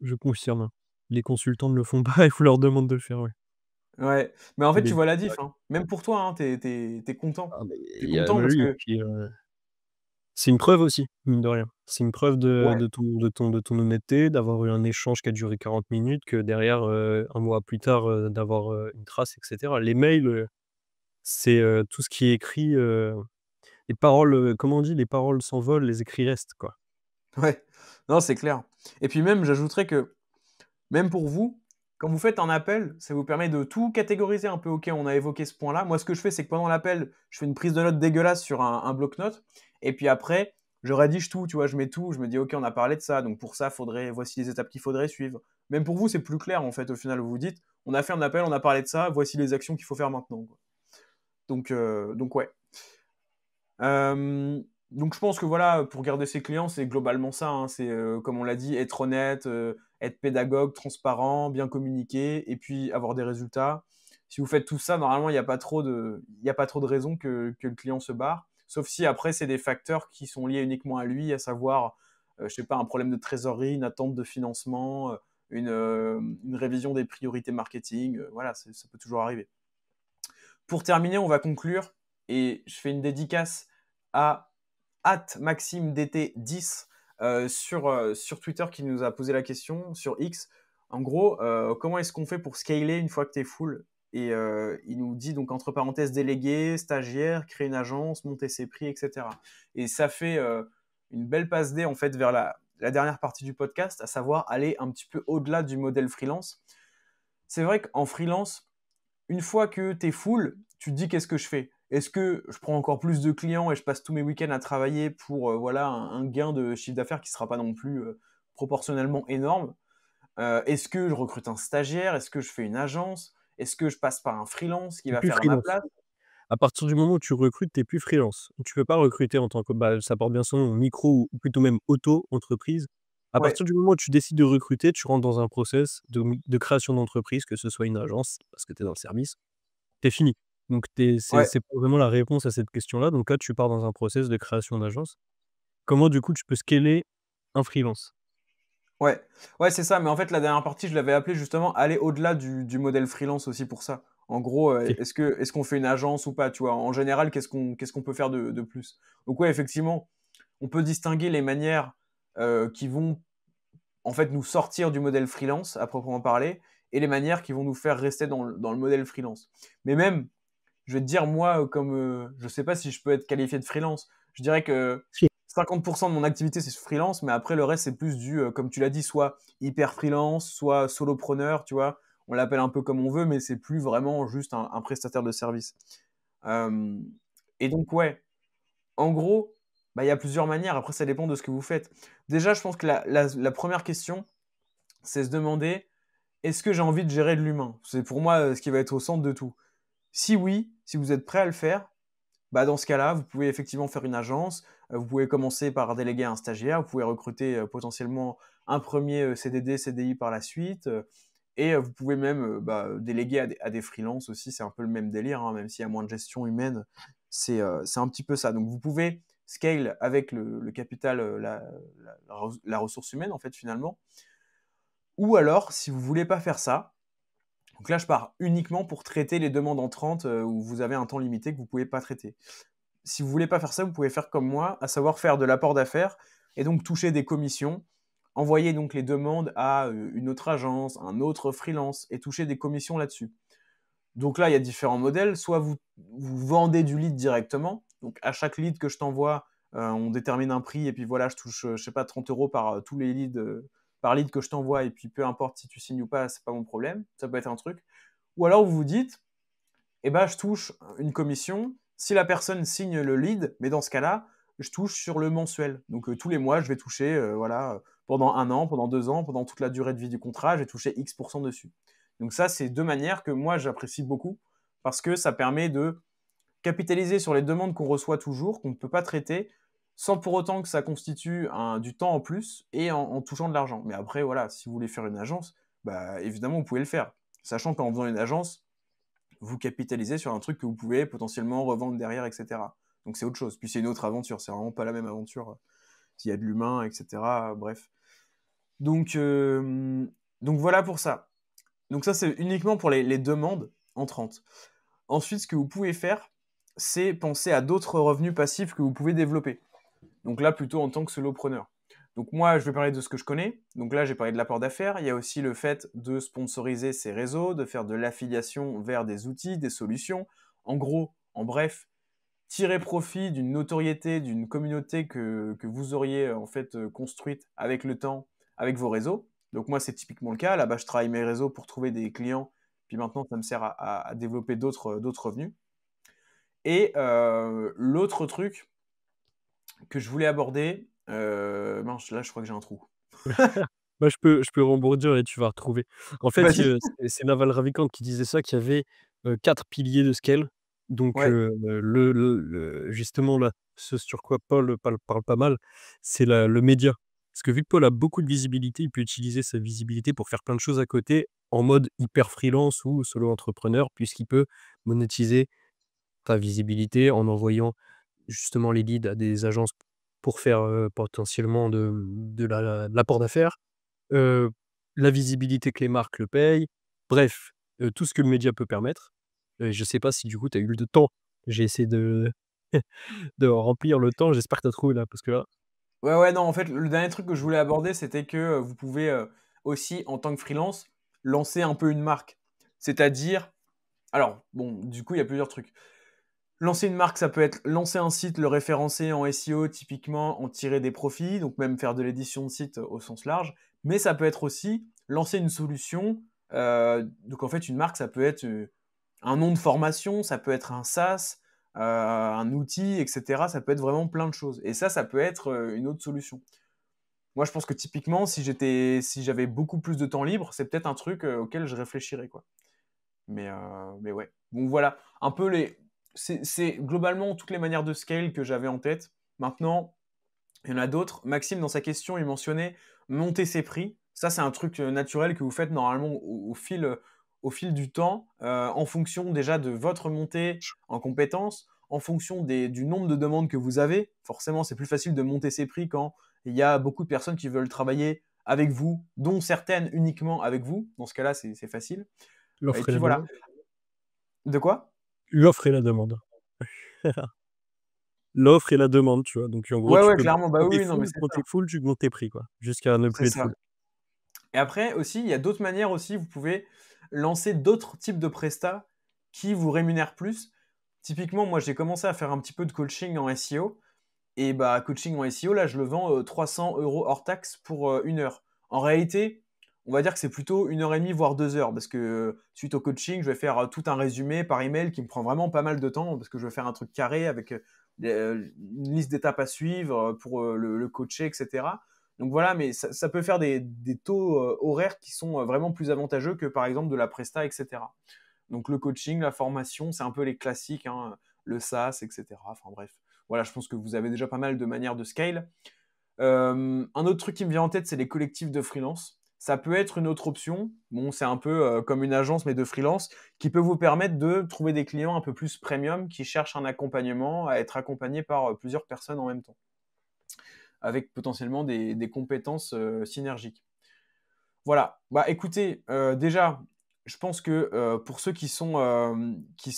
je confirme. Les consultants ne le font pas, il faut leur demander de le faire, ouais. Ouais. Mais en fait, tu Les vois la diff, hein. Même pour toi, hein, t'es content. Ah mais T'es il y a content parce oui et que puis, c'est une preuve aussi, mine de rien. C'est une preuve de ouais, ton honnêteté, d'avoir eu un échange qui a duré 40 minutes, que derrière, 1 mois plus tard, d'avoir, une trace et cetera. Les mails, c'est, tout ce qui est écrit, les paroles, comment on dit? Les paroles s'envolent, les écrits restent, quoi. ouais. Non, c'est clair. Et puis même, j'ajouterais que même pour vous, quand vous faites un appel, ça vous permet de tout catégoriser un peu. OK, on a évoqué ce point-là. Moi, ce que je fais, c'est que pendant l'appel, je fais une prise de notes dégueulasse sur un bloc-notes. Et puis après, je rédige tout, tu vois, je mets tout. Je me dis, OK, on a parlé de ça. Donc pour ça, voici les étapes qu'il faudrait suivre. Même pour vous, c'est plus clair, en fait, au final. Vous vous dites, on a fait un appel, on a parlé de ça. Voici les actions qu'il faut faire maintenant, quoi. Donc ouais. Donc je pense que voilà, pour garder ses clients, c'est globalement ça, hein. C'est, comme on l'a dit, être honnête, être pédagogue, transparent, bien communiquer et puis avoir des résultats. Si vous faites tout ça, normalement, il y a pas trop de raisons que le client se barre. Sauf si après, c'est des facteurs qui sont liés uniquement à lui, à savoir, je sais pas, un problème de trésorerie, une attente de financement, une révision des priorités marketing, voilà, ça peut toujours arriver. Pour terminer, on va conclure et je fais une dédicace à @MaximeDT10 sur Twitter qui nous a posé la question, sur X. En gros, comment est-ce qu'on fait pour scaler une fois que tu es full? Et il nous dit donc entre parenthèses délégué, stagiaire, créer une agence, monter ses prix, etc. Et ça fait une belle passe D en fait vers la dernière partie du podcast, à savoir aller un petit peu au-delà du modèle freelance. C'est vrai qu'en freelance, une fois que tu es full, tu te dis qu'est-ce que je fais? Est-ce que je prends encore plus de clients et je passe tous mes week-ends à travailler pour voilà un gain de chiffre d'affaires qui ne sera pas non plus proportionnellement énorme? Est-ce que je recrute un stagiaire? Est-ce que je fais une agence? Est-ce que je passe par un freelance qui Tu es va plus faire à ma freelance. place? À partir du moment où tu recrutes, tu es plus freelance. Tu peux pas recruter en tant que ça porte bien son nom, micro ou plutôt même auto-entreprise. À Ouais, partir du moment où tu décides de recruter, tu rentres dans un process de création d'entreprise, que ce soit une agence, parce que tu es dans le service, tu fini. Donc ouais. c'est pas vraiment la réponse à cette question-là. Donc là, tu pars dans un process de création d'agence. Comment du coup tu peux scaler un freelance. Ouais, ouais, c'est ça. Mais en fait, la dernière partie, je l'avais appelé justement aller au-delà du modèle freelance aussi pour ça. En gros, OK. est-ce qu'on fait une agence ou pas, tu vois? En général, qu'est-ce qu'on peut faire de plus? Donc ouais, effectivement, on peut distinguer les manières qui vont en fait nous sortir du modèle freelance à proprement parler et les manières qui vont nous faire rester dans le modèle freelance. Mais même, je vais te dire, moi, comme je sais pas si je peux être qualifié de freelance. Je dirais que Si. 50% de mon activité, c'est freelance, mais après, le reste, c'est plus comme tu l'as dit, soit hyper freelance, soit solopreneur, tu vois. On l'appelle un peu comme on veut, mais c'est plus vraiment juste un prestataire de service. Euh, et donc, ouais, en gros, bah, il y a plusieurs manières. Après, ça dépend de ce que vous faites. Déjà, je pense que la première question, c'est se demander, est-ce que j'ai envie de gérer de l'humain? C'est pour moi ce qui va être au centre de tout. Si oui, si vous êtes prêt à le faire, bah, dans ce cas-là, vous pouvez effectivement faire une agence. Vous pouvez commencer par déléguer un stagiaire. Vous pouvez recruter potentiellement un premier CDD, CDI par la suite. Et vous pouvez même déléguer à des freelances aussi. C'est un peu le même délire, hein, même s'il y a moins de gestion humaine. C'est un petit peu ça. Donc vous pouvez scale avec le capital, la ressource humaine, en fait, finalement. Ou alors, si vous voulez pas faire ça, donc là, je pars uniquement pour traiter les demandes entrantes où vous avez un temps limité que vous ne pouvez pas traiter. Si vous voulez pas faire ça, vous pouvez faire comme moi, à savoir faire de l'apport d'affaires et donc toucher des commissions, envoyer donc les demandes à une autre agence, un autre freelance et toucher des commissions là-dessus. Donc là, il y a différents modèles. Soit vous vendez du lead directement. Donc à chaque lead que je t'envoie, on détermine un prix et puis voilà, je touche, je sais pas, 30 euros par tous les leads, par lead que je t'envoie et puis peu importe si tu signes ou pas, c'est pas mon problème. Ça peut être un truc. Ou alors vous vous dites, eh ben, je touche une commission si la personne signe le lead, mais dans ce cas-là, je touche sur le mensuel. Donc tous les mois, je vais toucher, voilà, pendant 1 an, pendant 2 ans, pendant toute la durée de vie du contrat, je vais toucher X% dessus. Donc ça, c'est deux manières que moi, j'apprécie beaucoup parce que ça permet de capitaliser sur les demandes qu'on reçoit toujours, qu'on ne peut pas traiter, sans pour autant que ça constitue du temps en plus et en touchant de l'argent. Mais après, voilà, si vous voulez faire une agence, bah, évidemment, vous pouvez le faire. Sachant qu'en faisant une agence, vous capitalisez sur un truc que vous pouvez potentiellement revendre derrière, etc. Donc c'est autre chose. Puis c'est une autre aventure, c'est vraiment pas la même aventure. S'il y a de l'humain, etc. Bref. Donc, euh, donc voilà pour ça. Donc ça, c'est uniquement pour les demandes entrantes. Ensuite, ce que vous pouvez faire, c'est penser à d'autres revenus passifs que vous pouvez développer. Donc là, plutôt en tant que solopreneur. Donc moi, je vais parler de ce que je connais. Donc là, j'ai parlé de l'apport d'affaires. Il y a aussi le fait de sponsoriser ses réseaux, de faire de l'affiliation vers des outils, des solutions. En gros, en bref, tirer profit d'une notoriété, d'une communauté que vous auriez en fait construite avec le temps, avec vos réseaux. Donc moi, c'est typiquement le cas. Là-bas, je travaille mes réseaux pour trouver des clients. Puis maintenant, ça me sert à développer d'autres revenus. Et l'autre truc que je voulais aborder, mince, là, je crois que j'ai un trou. Bah, je peux rebondir et tu vas retrouver. En fait, Vas-y. c'est Naval Ravikant qui disait ça, qu'il y avait, 4 piliers de scale. Donc, Ouais, justement là, ce sur quoi Paul parle pas mal, c'est le média. Parce que vu que Paul a beaucoup de visibilité, il peut utiliser sa visibilité pour faire plein de choses à côté, en mode hyper freelance ou solo entrepreneur, puisqu'il peut monétiser ta visibilité en envoyant justement les leads à des agences pour faire, potentiellement de l'apport d'affaires. Heu, la visibilité que les marques le payent, bref, tout ce que le média peut permettre. Je sais pas si du coup tu as eu le temps. J'ai essayé de de remplir le temps, j'espère que tu as trouvé là, parce que là ouais, ouais, non, en fait, le dernier truc que je voulais aborder, c'était que vous pouvez aussi, en tant que freelance, lancer un peu une marque. C'est-à-dire, alors, bon, du coup, il y a plusieurs trucs. Lancer une marque, ça peut être lancer un site, le référencer en SEO, typiquement, en tirer des profits, donc même faire de l'édition de site au sens large. Mais ça peut être aussi lancer une solution. Donc en fait, une marque, ça peut être un nom de formation, ça peut être un SaaS, un outil, etc. Ça peut être vraiment plein de choses. Et ça peut être une autre solution. Moi, je pense que typiquement, si j'avais beaucoup plus de temps libre, c'est peut-être un truc auquel je réfléchirais, quoi. Mais ouais. Donc voilà, un peu c'est globalement toutes les manières de scale que j'avais en tête. Maintenant, il y en a d'autres. Maxime, dans sa question, il mentionnait monter ses prix. Ça, c'est un truc naturel que vous faites normalement au fil du temps, en fonction déjà de votre montée en compétences, en fonction du nombre de demandes que vous avez. Forcément, c'est plus facile de monter ses prix quand il y a beaucoup de personnes qui veulent travailler avec vous, dont certaines uniquement avec vous. Dans ce cas-là, c'est facile. Et L'offre et puis la voilà. demande. De quoi? L'offre et la demande. L'offre et la demande, tu vois? Donc en gros, Ouais, tu ouais, peux clairement. Bah quand oui, tu es oui, non, mais full c'est quand tu ça. es full, tu montes tes prix, quoi, jusqu'à ne C'est plus être ça. full. Et après aussi, il y a d'autres manières aussi, vous pouvez lancer d'autres types de prestats qui vous rémunèrent plus. Typiquement, moi, j'ai commencé à faire un petit peu de coaching en SEO. Et bah, coaching en SEO, là, je le vends 300 € hors taxe pour 1 heure. En réalité, on va dire que c'est plutôt 1 heure et demie, voire 2 heures, parce que suite au coaching, je vais faire tout un résumé par email qui me prend vraiment pas mal de temps, parce que je vais faire un truc carré avec une liste d'étapes à suivre pour le coacher, etc. Donc voilà, mais ça peut faire des taux horaires qui sont vraiment plus avantageux que par exemple de la presta, etc. Donc le coaching, la formation, c'est un peu les classiques, hein, le SaaS, etc. Enfin bref, voilà, je pense que vous avez déjà pas mal de manières de scale. Un autre truc qui me vient en tête, c'est les collectifs de freelance. Ça peut être une autre option. Bon, c'est un peu comme une agence, mais de freelance, qui peut vous permettre de trouver des clients un peu plus premium qui cherchent un accompagnement, à être accompagnés par plusieurs personnes en même temps, avec potentiellement des compétences synergiques. Voilà. Bah écoutez, déjà, je pense que pour ceux qui sont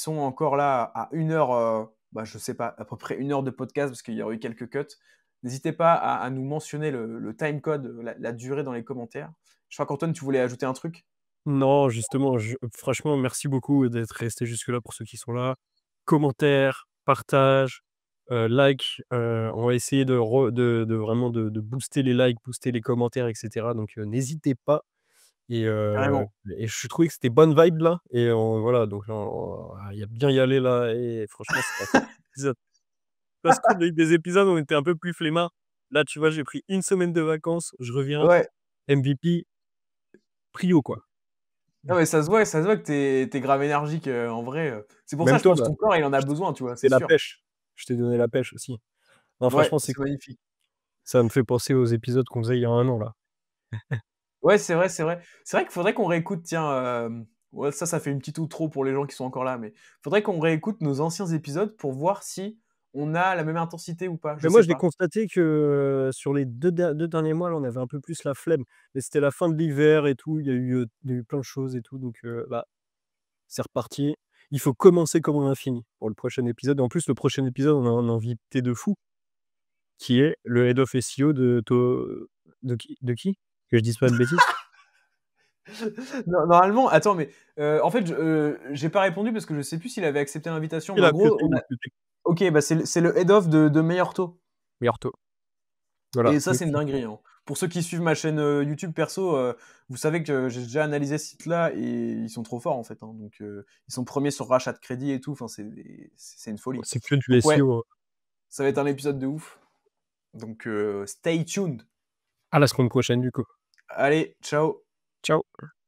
encore là à 1 heure, bah, je sais pas, à peu près 1 heure de podcast, parce qu'il y aurait eu quelques cuts, n'hésitez pas à nous mentionner le time code, la durée dans les commentaires. Je crois qu'Antoine, tu voulais ajouter un truc? Non, justement, franchement, merci beaucoup d'être resté jusque-là pour ceux qui sont là. Commentaires, partage, like, on va essayer de vraiment de booster les likes, booster les commentaires et cetera, donc n'hésitez pas et heu Carrément. et je trouvais que c'était bonne vibe là et voilà, donc là, il y a bien y aller là et franchement, ça fait épisode parce qu'on a eu des épisodes où on était un peu plus flemmards. Là, tu vois, j'ai pris une semaine de vacances, je reviens, Ouais. MVP, prio, quoi. Non, mais ça se voit que tu es grave énergique, en vrai, c'est pour ça, Même je toi, pense, bah, ton corps, il en a je besoin, tu vois, c'est t'ai la sûr. pêche. Je t'ai donné la pêche aussi. Non, Ouais, franchement, c'est c'est cool. magnifique. Ça me fait penser aux épisodes qu'on faisait il y a 1 an là. Ouais, c'est vrai, c'est vrai. C'est vrai qu'il faudrait qu'on réécoute, tiens, ouais, ça fait une petite outro pour les gens qui sont encore là, mais faudrait qu'on réécoute nos anciens épisodes pour voir si on a la même intensité ou pas, je Mais moi, sais j'ai pas. constaté que, sur les 2 derniers mois là, on avait un peu plus la flemme. Mais c'était la fin de l'hiver et tout, il y a eu plein de choses et tout, donc bah, c'est reparti. Il faut commencer comme on a fini pour le prochain épisode et en plus, le prochain épisode, on a un invité de fou qui est le head of SEO de qui? Que je dise pas de bêtises? No normalement attends, mais, en fait, j'ai pas répondu parce que je sais plus s'il avait accepté l'invitation, mais Il a en gros, accepté, on il a a accepté. OK, bah, c'est le head of de Meilleur Taux. Meilleur taux. Voilà, Et ça, donc c'est une dinguerie, hein. Pour ceux qui suivent ma chaîne, YouTube perso, vous savez que j'ai déjà analysé ce site-là et ils sont trop forts, en fait, hein. Donc, ils sont premiers sur rachat de crédit et tout, enfin, c'est une folie. c'est que du Donc ouais, SEO, hein. ça va être un épisode de ouf. Donc, stay tuned. À la semaine prochaine du coup. Allez, ciao. Ciao.